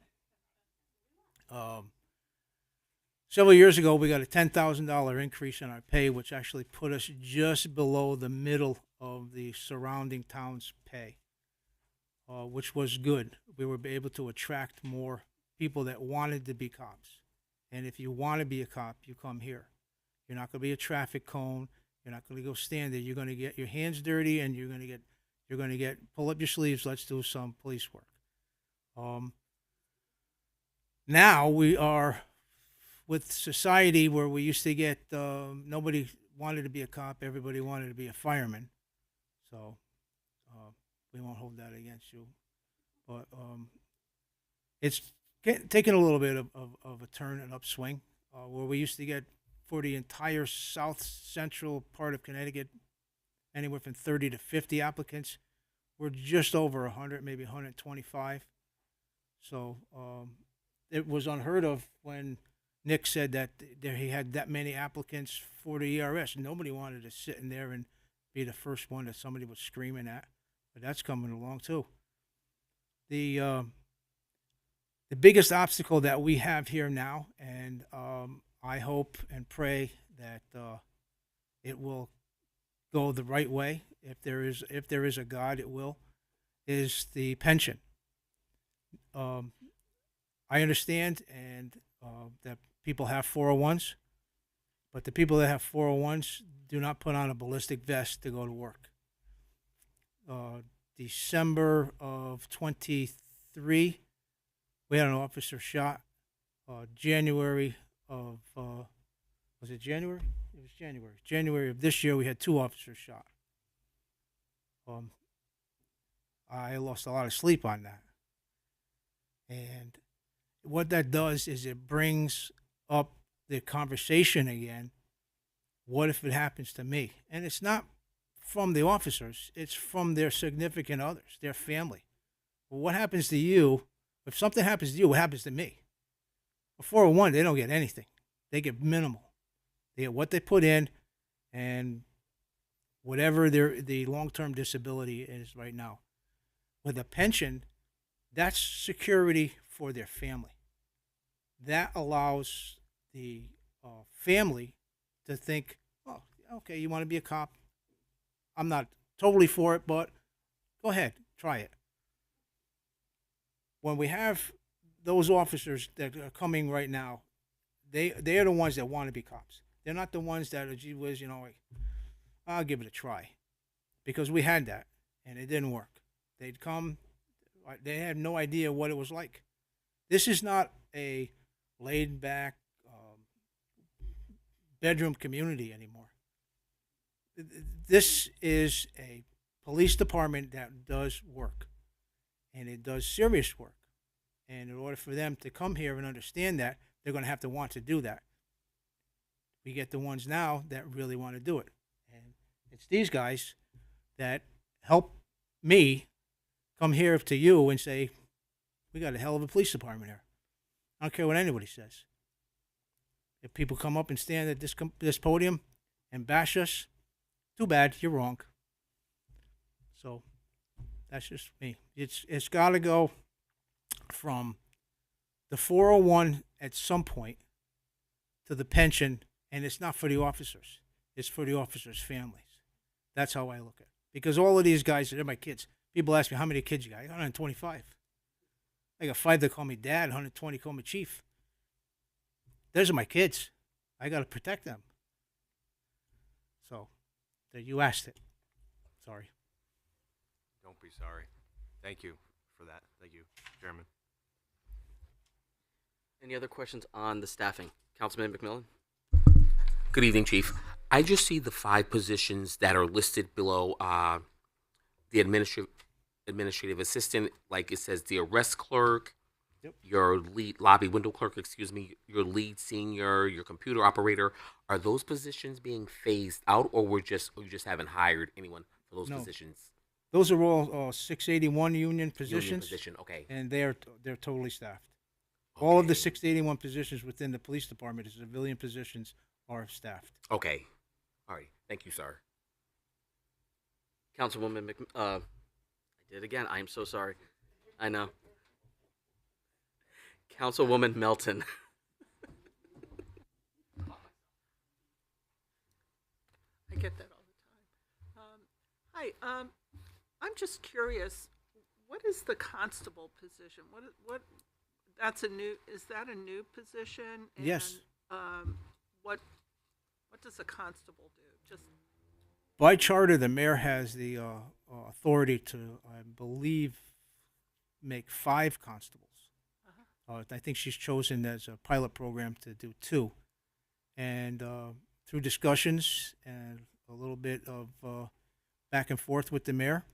Several years ago, we got a $10,000 increase in our pay, which actually put us just below the middle of the surrounding towns' pay, which was good. We were able to attract more people that wanted to be cops. And if you want to be a cop, you come here. You're not going to be a traffic cone. You're not going to go stand there. You're going to get your hands dirty, and you're going to get pull up your sleeves. Let's do some police work. Now we are with society where we used to get nobody wanted to be a cop, everybody wanted to be a fireman. So we won't hold that against you. But it's taken a little bit of a turn and upswing, where we used to get for the entire south central part of Connecticut anywhere from 30 to 50 applicants. We're just over 100, maybe 125. So it was unheard of when Nick said that he had that many applicants for the ERS. Nobody wanted to sit in there and be the first one that somebody was screaming at, but that's coming along too. The biggest obstacle that we have here now, and I hope and pray that it will go the right way. If there is a God, it will. Is the pension. I understand and that people have 401s, but the people that have 401s do not put on a ballistic vest to go to work. December of 23, We had an officer shot January of, was it January? It was January. January of this year, we had 2 officers shot. I lost a lot of sleep on that. And what that does is it brings up the conversation again. What if it happens to me? And it's not from the officers, it's from their significant others, their family. Well, what happens to you? If something happens to you, what happens to me? A 401, they don't get anything. They get minimal. They get what they put in and whatever the long-term disability is right now. With a pension, that's security for their family. That allows the family to think, oh, okay, you want to be a cop? I'm not totally for it, but go ahead, try it. When we have those officers that are coming right now, they are the ones that want to be cops. They're not the ones that are, gee whiz, like, I'll give it a try. Because we had that, and it didn't work. They'd come, they had no idea what it was like. This is not a laid-back bedroom community anymore. This is a police department that does work, and it does serious work. And in order for them to come here and understand that, they're going to have to want to do that. We get the ones now that really want to do it. And it's these guys that help me come here to you and say, we got a hell of a police department here. I don't care what anybody says. If people come up and stand at this podium and bash us, too bad, you're wrong. So that's just me. It's got to go from the 401 at some point to the pension, and it's not for the officers. It's for the officers' families. That's how I look at it. Because all of these guys, they're my kids. People ask me, how many kids you got? I got 125. I got 5 that call me dad, 120 call me chief. Those are my kids. I got to protect them. So, you asked it. Sorry. Don't be sorry. Thank you for that. Thank you, Chairman. Any other questions on the staffing? Councilman McMillan? Good evening, Chief. I just see the 5 positions that are listed below the administrative assistant, like it says the arrest clerk, Yep. your lead lobby window clerk, your lead senior, your computer operator. Are those positions being phased out, or you just haven't hired anyone for those No. positions? Those are all 681 union positions. Union position, okay. And they're totally staffed. All of the Okay. 681 positions within the police department, the civilian positions, are staffed. Okay. All right. Thank you, sir. Councilwoman I did it again. I am so sorry. I know. Councilwoman Melton. I get that all the time. Hi, I'm just curious, what is the constable position? What, is that a new position? And, Yes. What does a constable do? Just, By charter, the mayor has the authority to, I believe, make 5 constables. I think she's chosen as a pilot program to do 2. And through discussions and a little bit of back and forth with the mayor,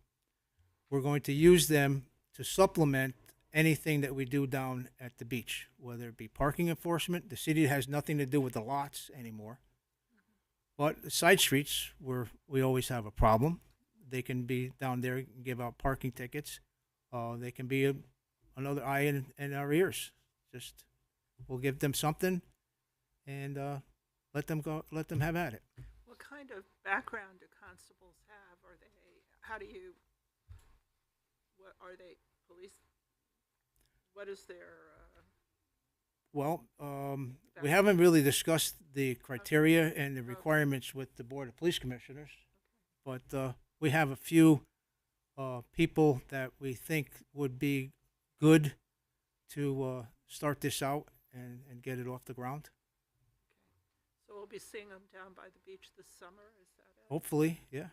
we're going to use them to supplement anything that we do down at the beach, whether it be parking enforcement. The city has nothing to do with the lots anymore. But the side streets, where we always have a problem, they can be down there and give out parking tickets. They can be another eye in our ears. Just, we'll give them something and let them have at it. what kind of background do constables have? What are they, police? What is their, Well, we haven't really discussed the criteria and the requirements with the Board of Police Commissioners, but we have a few people that we think would be good to start this out and get it off the ground. so we'll be seeing them down by the beach this summer, is that it? Hopefully, yeah.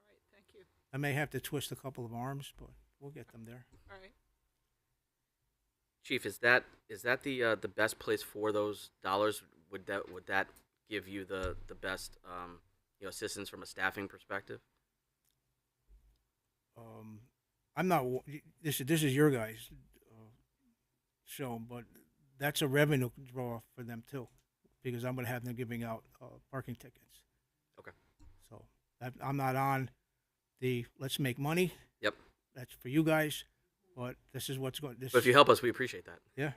All right, thank you. I may have to twist a couple of arms, but we'll get them there. All right. Chief, is that the best place for those dollars? Would that give you the best assistance from a staffing perspective? I'm not. This is your guys' show, but that's a revenue draw for them too, because I'm going to have them giving out parking tickets. Okay. So I'm not on the let's make money. Yep. That's for you guys, but this is what's going. But if you help us, we appreciate that. Yeah.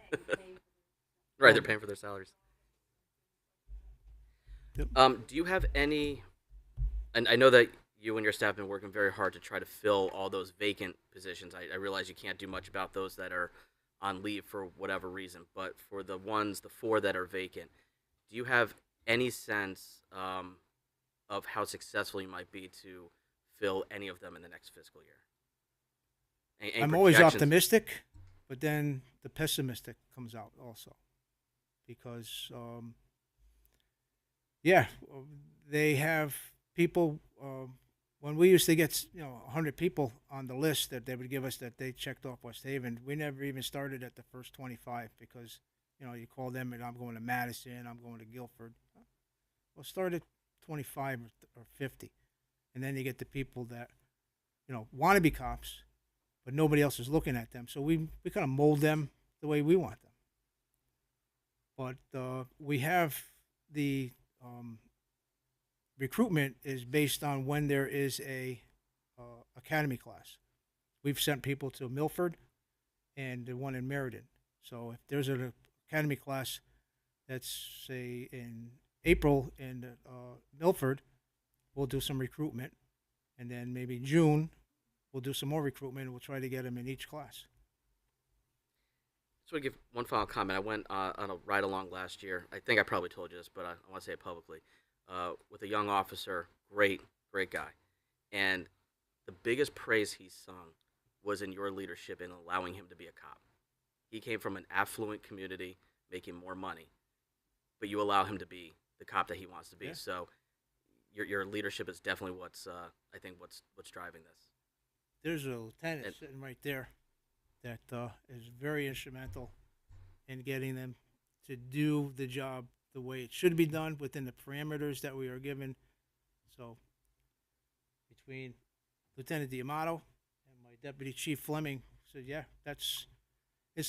Right, they're paying for their salaries. Yep. Do you have any? And I know that you and your staff have been working very hard to try to fill all those vacant positions. I realize you can't do much about those that are on leave for whatever reason, but for the 4 that are vacant, do you have any sense of how successful you might be to fill any of them in the next fiscal year? Any I'm always projections? optimistic, but then the pessimistic comes out also, because they have people. When we used to get 100 people on the list that they would give us that they checked off West Haven, we never even started at the first 25 because you call them and I'm going to Madison, I'm going to Guilford. Well, start at 25 or 50, and then you get the people that want to be cops, but nobody else is looking at them. So we kind of mold them the way we want them. But we have the recruitment is based on when there is a academy class. We've sent people to Milford and the one in Meriden. So if there's an academy class that's say in April in Milford, we'll do some recruitment, and then maybe June we'll do some more recruitment, and we'll try to get them in each class. Just want to give one final comment. I went on a ride along last year. I think I probably told you this, but I want to say it publicly. With a young officer, great guy. And the biggest praise he sung was in your leadership in allowing him to be a cop. He came from an affluent community, making more money, but you allow him to be the cop that he wants to be. Yeah. So your leadership is definitely what's driving this. There's a lieutenant sitting right there that is very instrumental in getting them to do the job the way it should be done within the parameters that we are given. So between Lieutenant D'Amato and my Deputy Chief Fleming said, yeah, it's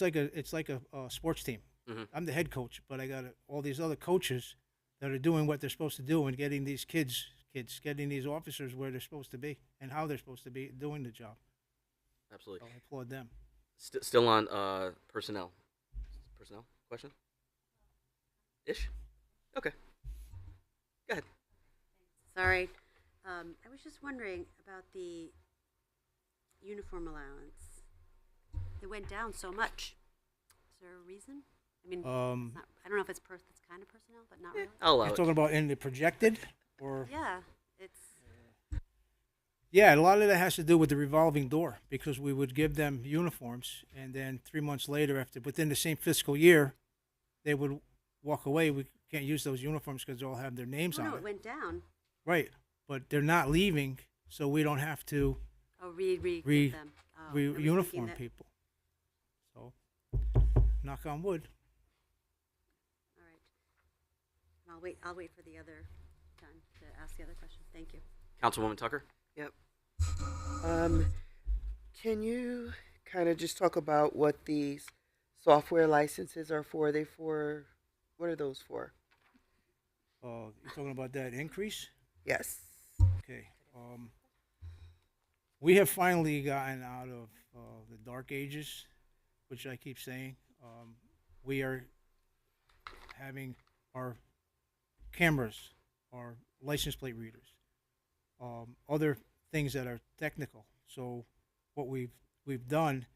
like a sports team. Mm-hmm. I'm the head coach, but I got all these other coaches that are doing what they're supposed to do and getting these getting these officers where they're supposed to be and how they're supposed to be doing the job. Absolutely. So I applaud them. Still on personnel question? Ish? Okay. Go ahead. Sorry. I was just wondering about the uniform allowance. It went down so much. Is there a reason? I mean, it's not, I don't know if it's kind of personnel, but not really. I'll allow You're it. talking about in the projected, or Yeah, it's yeah, a lot of that has to do with the revolving door, because we would give them uniforms, and then 3 months later, within the same fiscal year, they would walk away. We can't use those uniforms because they all have their names on no, it. it went down. Right, but they're not leaving, so we don't have to Oh, give them. Oh, I was thinking uniform that- people. So, knock on wood. All right. I'll wait for the other time to ask the other question. Thank you. Councilwoman Tucker? Yep. Can you kind of just talk about what these software licenses are for? What are those for? You're talking about that increase? Yes. Okay. We have finally gotten out of the dark ages, which I keep saying. We are having our cameras, our license plate readers, other things that are technical. So what we've done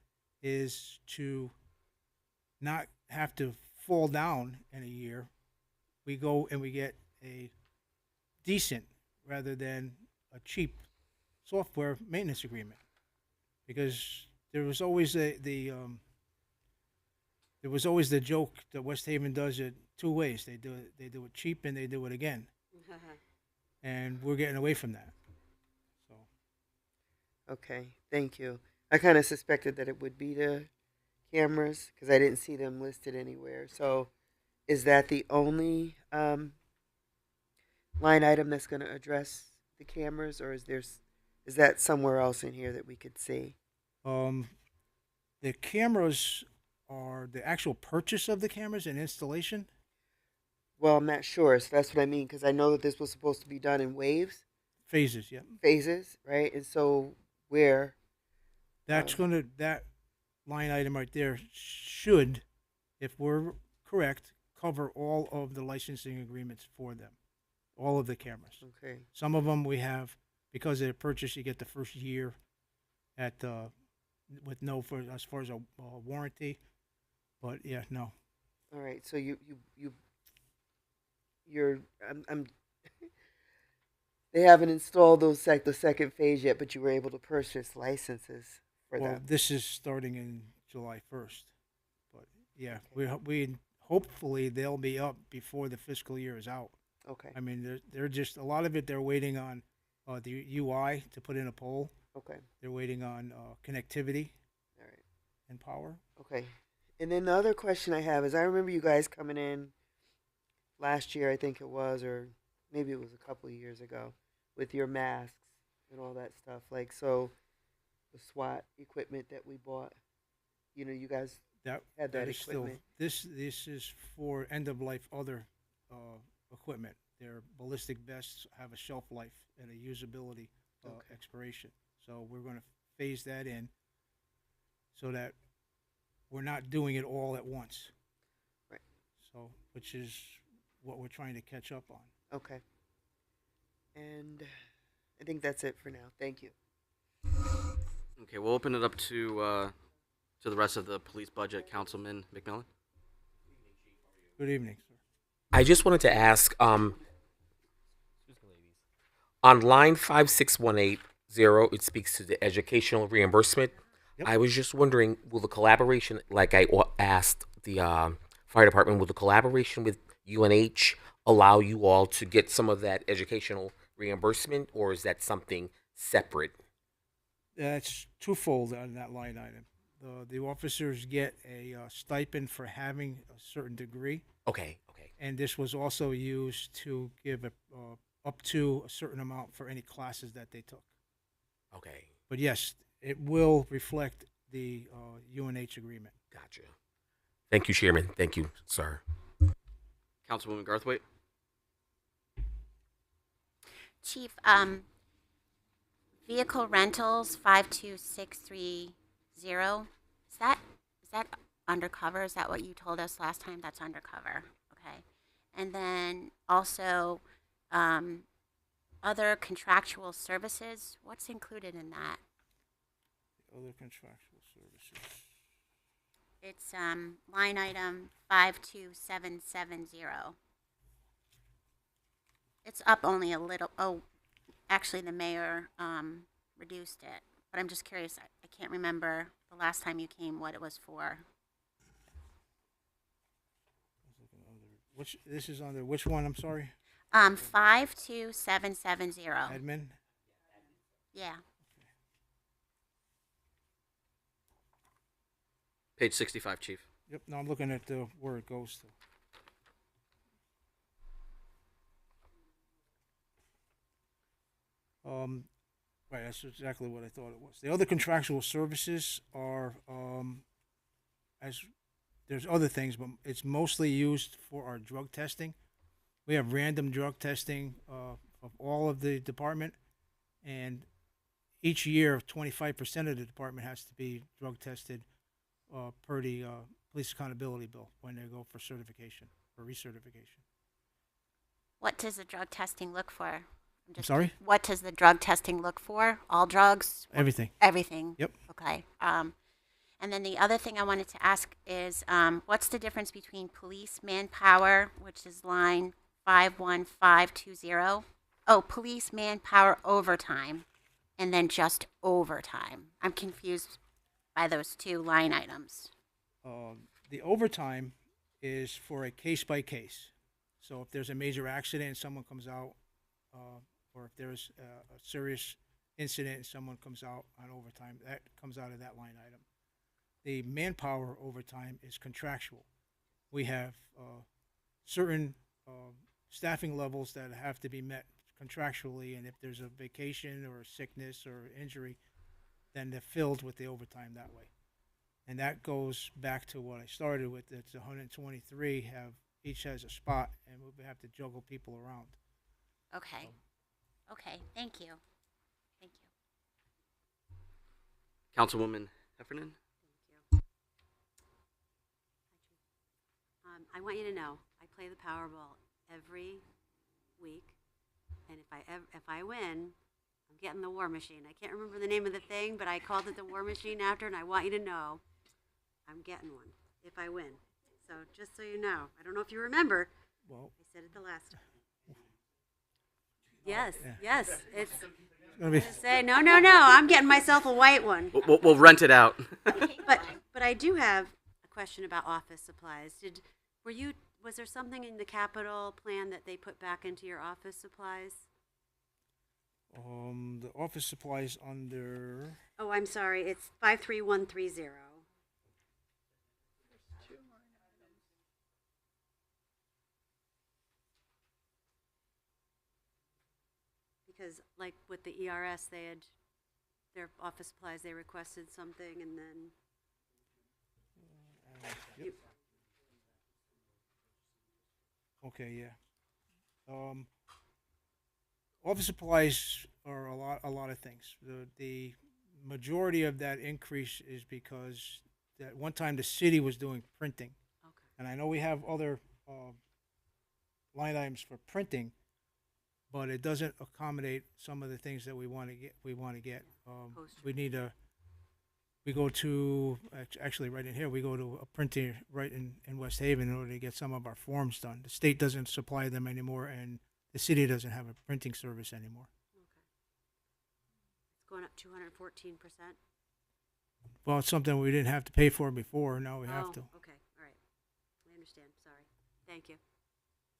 is to not have to fall down in a year. We go and we get a decent rather than a cheap software maintenance agreement, because there was always there was always the joke that West Haven does it two ways. They do it cheap and they do it again, and we're getting away from that. So Okay, thank you. I kind of suspected that it would be the cameras? Because I didn't see them listed anywhere. So is that the only line item that's going to address the cameras, or is that somewhere else in here that we could see? The cameras are the actual purchase of the cameras and installation. Well, I'm not sure. So that's what I mean, because I know that this was supposed to be done in waves, Phases, yeah. phases, right? And so where? That's that line item right there should, if we're correct, cover all of the licensing agreements for them, all of the cameras. Okay. Some of them we have, because of the purchase, you get the first year at with no, for as far as a warranty. But yeah, no. All right. So you're I'm they haven't installed the second phase yet, but you were able to purchase licenses for Well, them. this is starting in July 1st. But yeah, we hopefully they'll be up before the fiscal year is out. Okay. I mean, they're just a lot of it. They're waiting on the UI to put in a pole. Okay. They're waiting on connectivity. All right. And power. Okay. And then the other question I have is, I remember you guys coming in last year, I think it was, or maybe it was a couple of years ago, with your masks and all that stuff. Like, so the SWAT equipment that we bought, you guys had that is equipment. Still this is for end of life other equipment. Their ballistic vests have a shelf life and a usability expiration. So we're going to phase that in so that we're not doing it all at once. Right. So, which is what we're trying to catch up on. Okay. And I think that's it for now. Thank you. Okay, we'll open it up to the rest of the police budget. Councilman McMillan. Good evening, sir. I just wanted to ask, on line 56180, it speaks to the educational reimbursement. Yep. I was just wondering, will the collaboration, like I asked the fire department, will the collaboration with UNH allow you all to get some of that educational reimbursement, or is that something separate? That's twofold on that line item. The officers get a stipend for having a certain degree. Okay. And this was also used to give up to a certain amount for any classes that they took. Okay. But yes, it will reflect the UNH agreement. Gotcha. Thank you, Chairman. Thank you, sir. Councilwoman Garthwaite. Chief, vehicle rentals 52630. Is that undercover? Is that what you told us last time? That's undercover. Okay. And then also other contractual services. What's included in that? Other contractual services. It's line item 52770. It's up only a little. Oh, actually, the mayor reduced it. But I'm just curious. I can't remember the last time you came what it was for. This is under which one? I'm sorry. 52770. Admin. Yeah. Page 65, Chief. Yep. No, I'm looking at where it goes to. Right, that's exactly what I thought it was. The other contractual services are, as there's other things, but it's mostly used for our drug testing. We have random drug testing of all of the department, and each year, 25% of the department has to be drug tested per the police accountability bill when they go for certification or recertification. What does the drug testing look for? I'm sorry? What does the drug testing look for? All drugs? Everything. Everything? Yep. Okay. And then the other thing I wanted to ask is what's the difference between police manpower, which is line 51520? Oh, police manpower overtime, and then just overtime. I'm confused by those two line items. The overtime is for a case by case. So if there's a major accident and someone comes out, or if there's a serious incident and someone comes out on overtime, that comes out of that line item. the manpower overtime is contractual. We have certain staffing levels that have to be met contractually, and if there's a vacation or a sickness or injury, then they're filled with the overtime that way. And that goes back to what I started with. It's 123 each has a spot, and we have to juggle people around. Okay. Okay, thank you. Thank you. Councilwoman Heffernan? I want you to know, I play the Powerball every week, and if I win, I'm getting the War Machine. I can't remember the name of the thing, but I called it the War Machine after, and I want you to know, I'm getting one if I win. So just so you know, I don't know if you remember. Well, I said it the last time. Yes, Yeah. yes, it's. gonna be- Say no, no, no. I'm getting myself a white one. We'll rent it out. But I do have a question about office supplies. Was there something in the capital plan that they put back into your office supplies? The office supplies under. Oh, I'm sorry. It's 53130. Because, like with the ERS, they had their office supplies. They requested something, and then. Yep. Okay, yeah. Office supplies are a lot of things. The majority of that increase is because at one time the city was doing printing. Okay. And I know we have other line items for printing, but it doesn't accommodate some of the things that we want to get. We go to, actually right in here, we go to a printer right in West Haven in order to get some of our forms done. The state doesn't supply them anymore, and the city doesn't have a printing service anymore. It's going up 214%. Well, it's something we didn't have to pay for before, now we have to. Okay, all right. I understand. Sorry. Thank you.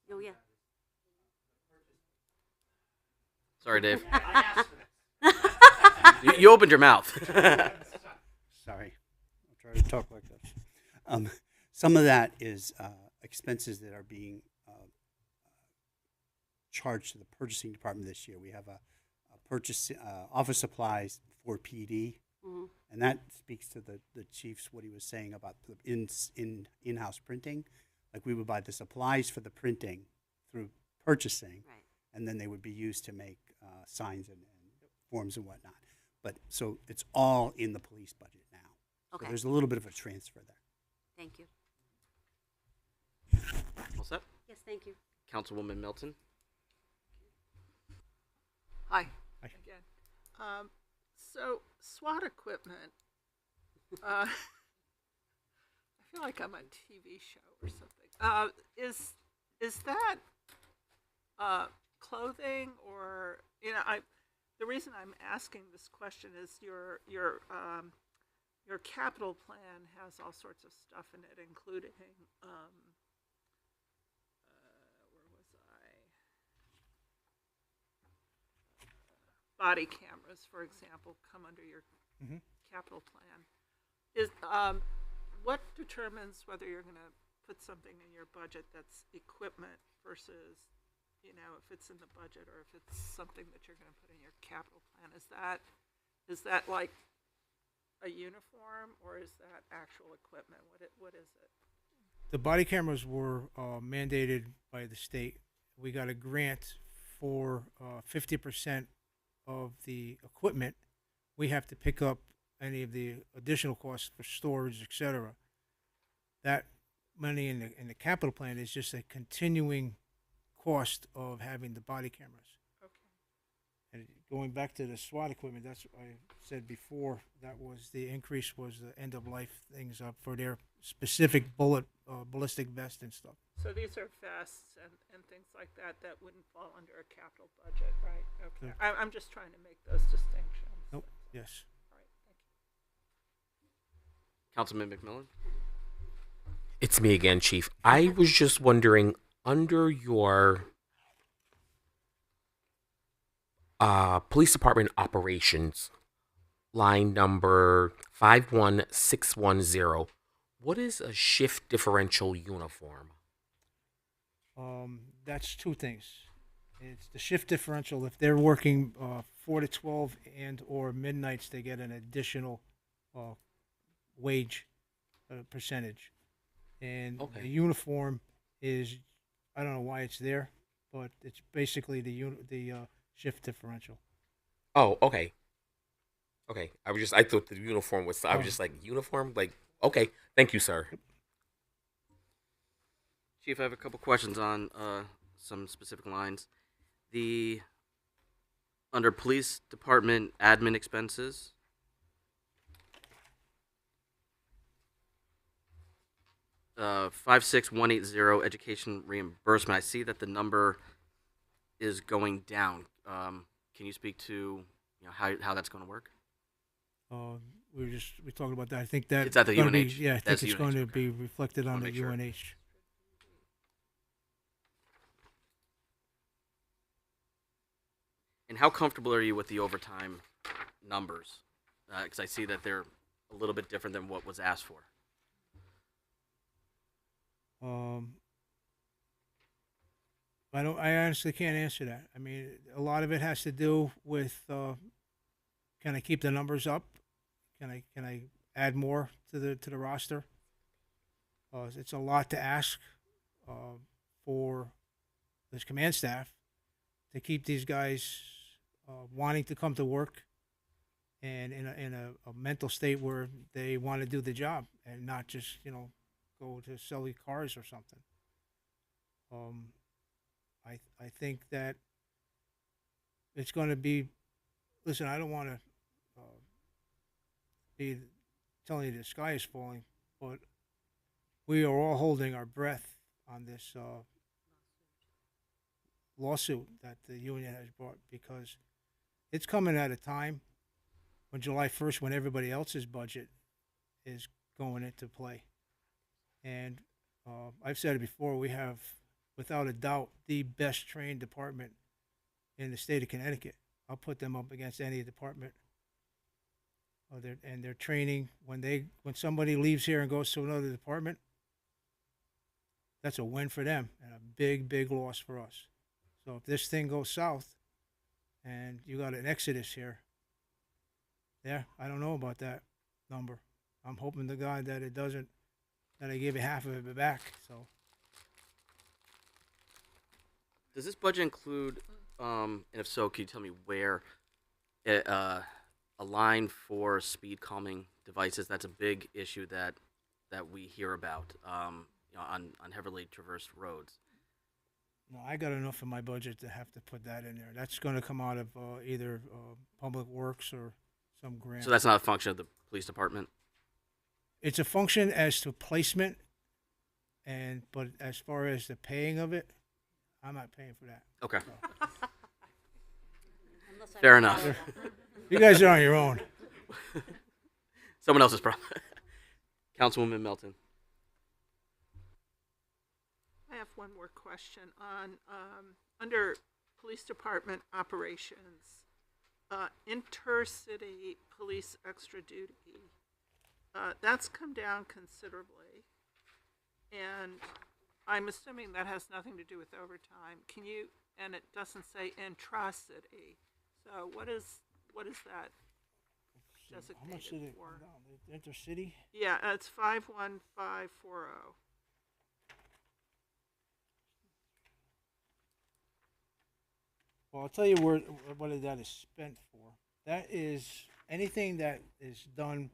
Oh, yeah. Sorry, Dave. You opened your mouth. Sorry, I'll try to talk like this. Some of that is expenses that are being charged to the purchasing department this year. We have a purchase office supplies for PD, and that speaks to the chief's what he was saying about the in-house printing. Like we would buy the supplies for the printing through purchasing, Right. and then they would be used to make signs and forms and whatnot. But so it's all in the police budget now. Okay. So there's a little bit of a transfer there. Thank you. All set? Yes, thank you. Councilwoman Milton? Hi. Hi. Again. So SWAT equipment, I feel like I'm on a TV show or something. Is that clothing or, the reason I'm asking this question is your capital plan has all sorts of stuff in it, including, where was I? Body cameras, for example, come under your capital plan. Is what determines whether you're going to put something in your budget that's equipment versus, if it's in the budget or if it's something that you're going to put in your capital plan? Is that like a uniform or is that actual equipment? What is it? The body cameras were mandated by the state. We got a grant for 50% of the equipment. We have to pick up any of the additional costs for storage, etc. That money in the capital plan is just a continuing cost of having the body cameras. Okay. And going back to the SWAT equipment, that's what I said before. That was the increase was the end of life things for their specific ballistic vest and stuff. So these are vests and things like that wouldn't fall under a capital budget, right? Okay. Yeah. I'm just trying to make those distinctions. Nope. Yes. All right. Thank you. Councilman McMillan? It's me again, Chief. I was just wondering, under your police department operations line number 51610. What is a shift differential uniform? That's two things. It's the shift differential. If they're working 4 to 12 and or midnights, they get an additional wage percentage. And Okay. the uniform is, I don't know why it's there, but it's basically the shift differential. Oh, okay. Okay. I thought the uniform was, I was Oh. just like, uniform? Like, okay. Thank you, sir. Chief, I have a couple questions on some specific lines. The under police department admin expenses, uh, 56180 education reimbursement. I see that the number is going down. Can you speak to how that's going to work? We talked about that. I think that It's at the gonna be- UNH. yeah, I think That's it's the going to UNH, be reflected on Wanna the make sure. UNH. And how comfortable are you with the overtime numbers? Because I see that they're a little bit different than what was asked for. I honestly can't answer that. I mean, a lot of it has to do with can I keep the numbers up? Can I add more to the roster? It's a lot to ask for this command staff to keep these guys wanting to come to work and in a mental state where they want to do the job and not just go to sell the cars or something. I think that it's going to be. Listen, I don't want to be telling you the sky is falling, but we are all holding our breath on this lawsuit that the union has brought, because it's coming at a time when July 1st, when everybody else's budget is going into play. And I've said it before, we have, without a doubt, the best trained department in the state of Connecticut. I'll put them up against any department. Their training, when somebody leaves here and goes to another department, that's a win for them and a big, big loss for us. So if this thing goes south and you got an exodus here, yeah, I don't know about that number. I'm hoping to God that it doesn't, that I give you half of it back. So Does this budget include, and if so, can you tell me where, a line for speed calming devices? That's a big issue that we hear about on heavily traversed roads. no, I got enough in my budget to have to put that in there. That's going to come out of either Public Works or some grant. So that's not a function of the police department? It's a function as to placement, but as far as the paying of it, I'm not paying for that. Okay. Unless I Fair can enough. follow. You guys are on your own. Someone else's problem. Councilwoman Melton. I have one more question on under police department operations, intercity police extra duty. That's come down considerably, and I'm assuming that has nothing to do with overtime. Can you? And it doesn't say intracity. So what is that How much did designated it for? come down? The intercity? Yeah, it's 51540. Well, I'll tell you what that is spent for. That is anything that is done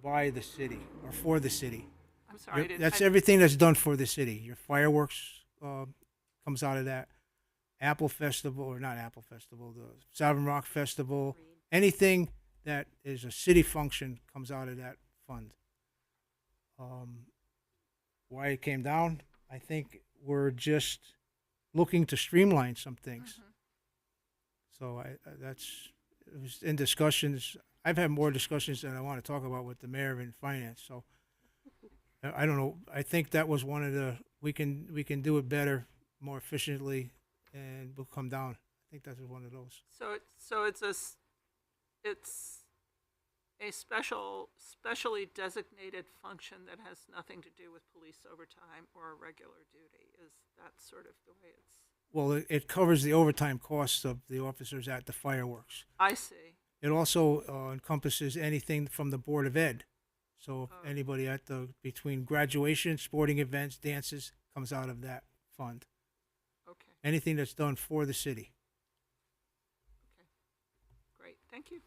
by the city or for the city. I'm sorry. I didn't- That's I- everything that's done for the city. Your fireworks comes out of that. Apple Festival, or not Apple Festival, the Southern Rock Festival. Anything that is a city function comes out of that fund. Why it came down, I think we're just looking to streamline some things. So it was in discussions. I've had more discussions than I want to talk about with the mayor and finance. So I don't know. I think that was one of the we can do it better, more efficiently, and we'll come down. I think that's one of those. So it's a specially designated function that has nothing to do with police overtime or regular duty? Is that sort of the way it's? Well, it covers the overtime costs of the officers at the fireworks. I see. It also encompasses anything from the Board of Ed. So if Oh. anybody at between graduation, sporting events, dances, comes out of that fund. Okay. Anything that's done for the city. Okay. Great. Thank you.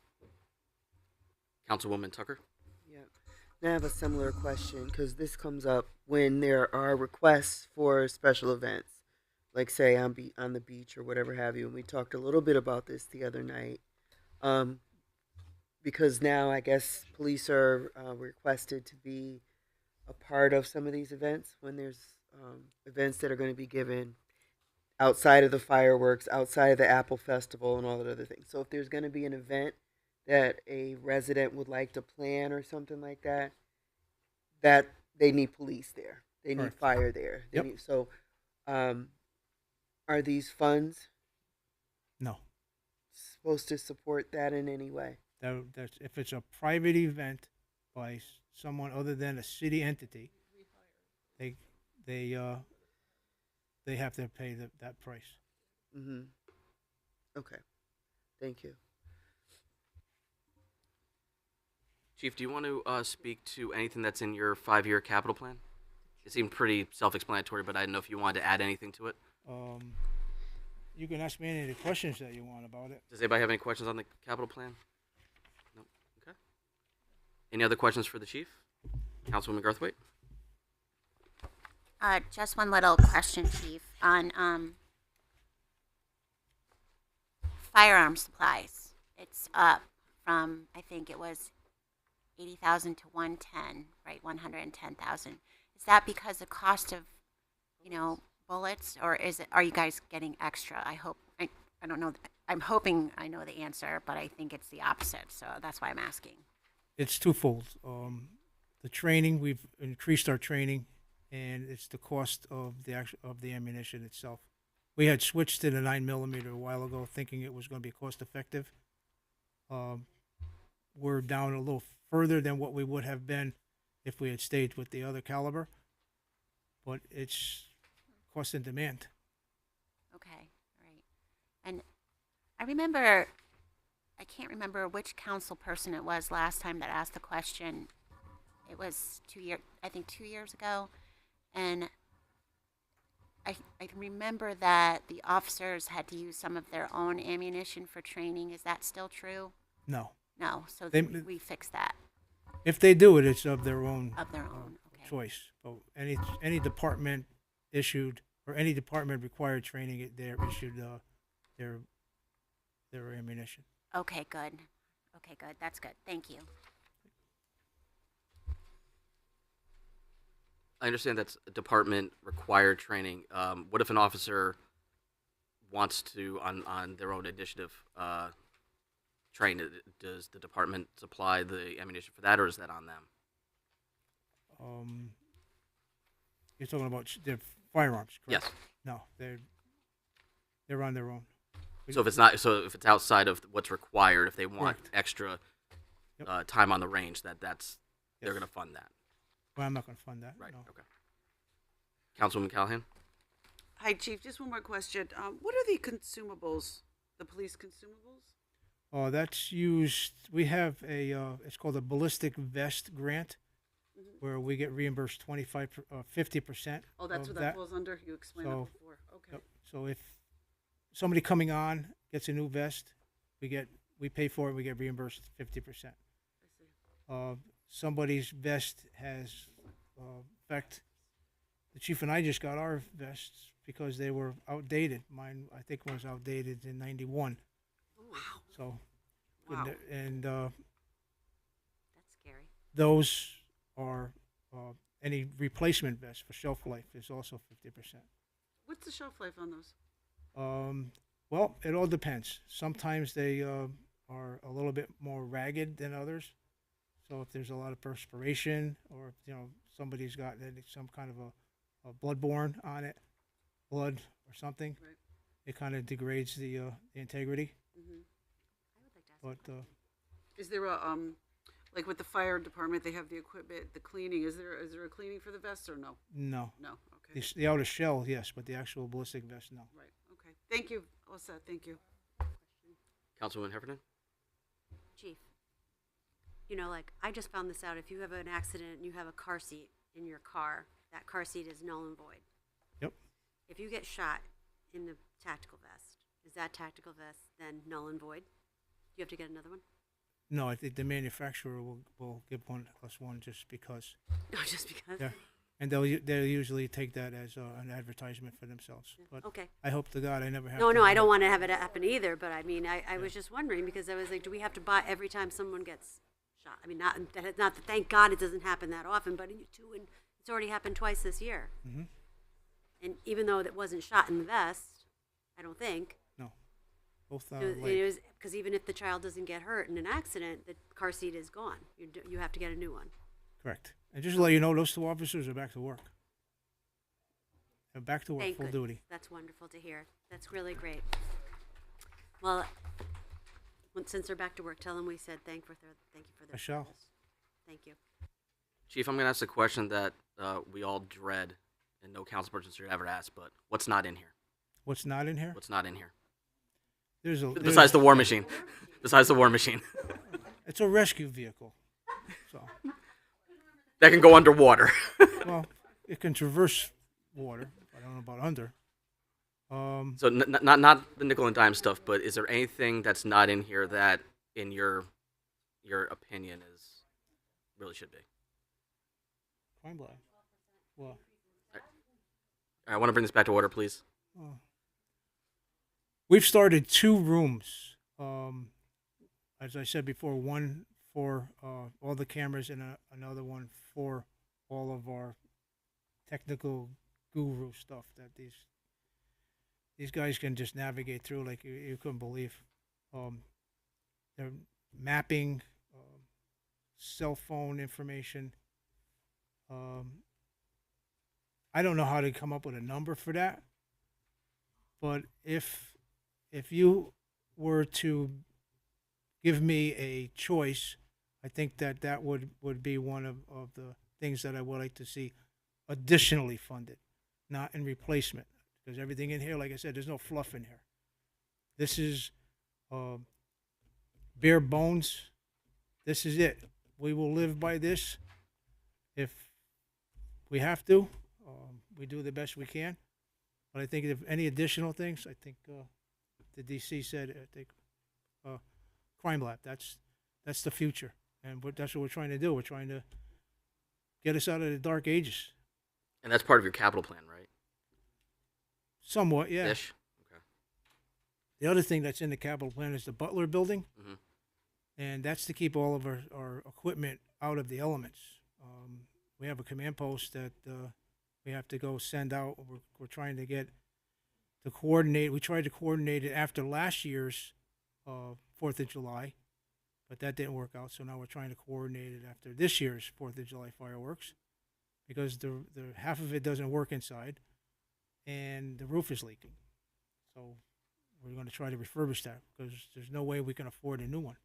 Councilwoman Tucker. Yeah. And I have a similar question because this comes up when there are requests for special events, like say on the beach or whatever have you. And we talked a little bit about this the other night, because now I guess police are requested to be a part of some of these events when there's events that are going to be given outside of the fireworks, outside of the Apple Festival, and all that other things. So if there's going to be an event that a resident would like to plan or something like that, that they need police there. They need Correct. fire there. They Yep. need, so are these funds No. supposed to support that in any way? That's if it's a private event by someone other than a city entity, they have to pay that price. Mm-hmm. Okay. Thank you. Chief, do you want to speak to anything that's in your 5-year capital plan? It seemed pretty self-explanatory, but I didn't know if you wanted to add anything to it. You can ask me any of the questions that you want about it. Does anybody have any questions on the capital plan? No. Okay. Any other questions for the chief? Councilwoman Garthwaite? Just one little question, Chief, on firearm supplies. It's up from, I think it was 80,000 to 110, right? 110,000. Is that because the cost of, bullets, or are you guys getting extra? I don't know. I'm hoping I know the answer, but I think it's the opposite. So that's why I'm asking. It's twofold. The training, we've increased our training, and it's the cost of the ammunition itself. We had switched to the 9mm a while ago, thinking it was going to be cost effective. We're down a little further than what we would have been if we had stayed with the other caliber, but it's cost and demand. Okay, all right. And I can't remember which council person it was last time that asked the question. It was 2 years ago. And I remember that the officers had to use some of their own ammunition for training. Is that still true? No. No, so we fixed that. If they do it, it's of their own, Okay. choice. But any department issued or any department required training, they're issued their ammunition. Okay, good. That's good. Thank you. I understand that's department required training. What if an officer wants to, on their own initiative, train? Does the department supply the ammunition for that, or is that on them? You're talking about their firearms, correct? Yes. No, they're on their own. So if it's outside of what's required, if they want Correct. extra Yep. time on the range, they're Yes. going to fund that. Well, I'm not going to fund that. Right. No. Okay. Councilwoman Callahan? Hi, Chief. Just one more question. What are the consumables? The police consumables? That's used. We have it's called a ballistic vest grant, where we get reimbursed 50%. Oh, that's what that falls under. You explained So, that before. Okay. Yep. So if somebody coming on gets a new vest, we pay for it. We get reimbursed 50%. I see. Somebody's vest has effect. The chief and I just got our vests because they were outdated. Mine, I think, was outdated in '91. Wow. So, Wow. and That's scary. those are any replacement vest for shelf life is also 50%. What's the shelf life on those? Well, it all depends. Sometimes they are a little bit more ragged than others. So if there's a lot of perspiration, or if, somebody's got some kind of a bloodborne on it, blood or something, Right. it kind of degrades the integrity. Mm-hmm. But Is there a Like with the fire department, they have the equipment, the cleaning. Is there a cleaning for the vests or no? No. No. Okay. The outer shell, yes, but the actual ballistic vest, no. Right. Okay. Thank you. All set. Thank you. Councilwoman Heffernan? Chief, you know, like, I just found this out. If you have an accident and you have a car seat in your car, that car seat is null and void. Yep. If you get shot in the tactical vest, is that tactical vest then null and void? Do you have to get another one? No, I think the manufacturer will give 1+1 just because. No, just because? Yeah. And they'll usually take that as an advertisement for themselves. But Okay. I hope to God I never have No, to no, do I don't that. want to have it happen either, but I mean, I was just wondering, because I was like, do we have to buy every time someone gets shot? I mean, not that, thank God it doesn't happen that often, but it's already happened twice this year. Mhm. And even though it wasn't shot in the vest, I don't think. No. Both It was, because even if the child doesn't get hurt in an accident, the car seat is gone. You have to get a new one. Correct. And just to let you know, those 2 officers are back to work. They're back to work, Thank full goodness. duty. That's wonderful to hear. That's really great. Well, since they're back to work, tell them we said thank you for their I shall. service. Thank you. Chief, I'm going to ask a question that we all dread, and no council person should ever ask, but what's not in here? What's not in here? What's not in here? There's the war machine. Besides the war machine. It's a rescue vehicle. So. That can go underwater. Well, it can traverse water. I don't know about under. So not the nickel and dime stuff, but is there anything that's not in here that, in your opinion, is really should be? Crime lab. Well, I want to bring this back to order, please. we've started 2 rooms. As I said before, one for all the cameras and another one for all of our technical guru stuff that these guys can just navigate through like you couldn't believe. They're mapping, cell phone information. I don't know how to come up with a number for that, but if you were to give me a choice, I think that would be one of the things that I would like to see additionally funded, not in replacement. Because everything in here, like I said, there's no fluff in here. This is bare bones. This is it. We will live by this. If we have to, we do the best we can. But I think if any additional things, I think the DC said, I think crime lab. That's the future, and that's what we're trying to do. We're trying to get us out of the dark ages. And that's part of your capital plan, right? Somewhat, yeah. Ish. Okay. The other thing that's in the capital plan is the Butler building, Mhm. and that's to keep all of our equipment out of the elements. We have a command post that we have to go send out. We're trying to get to coordinate. We tried to coordinate it after last year's 4th of July, but that didn't work out. So now we're trying to coordinate it after this year's 4th of July fireworks, because the half of it doesn't work inside, and the roof is leaking. So we're going to try to refurbish that because there's no way we can afford a new one.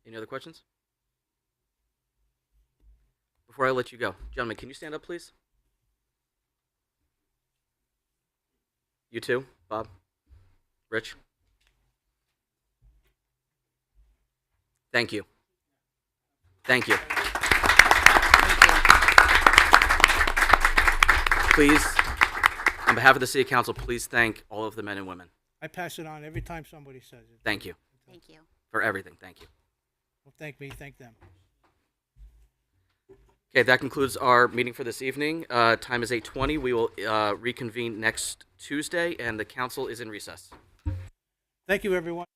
Any other questions? Before I let you go, gentlemen, can you stand up, please? You too, Bob, Rich. Thank you. Thank you. Please, on behalf of the City Council, please thank all of the men and women. I pass it on every time somebody says it. Thank you. Thank you. For everything. Thank you. Well, thank me, thank them. Okay, that concludes our meeting for this evening. Time is 8:20. We will reconvene next Tuesday, and the council is in recess. Thank you, everyone.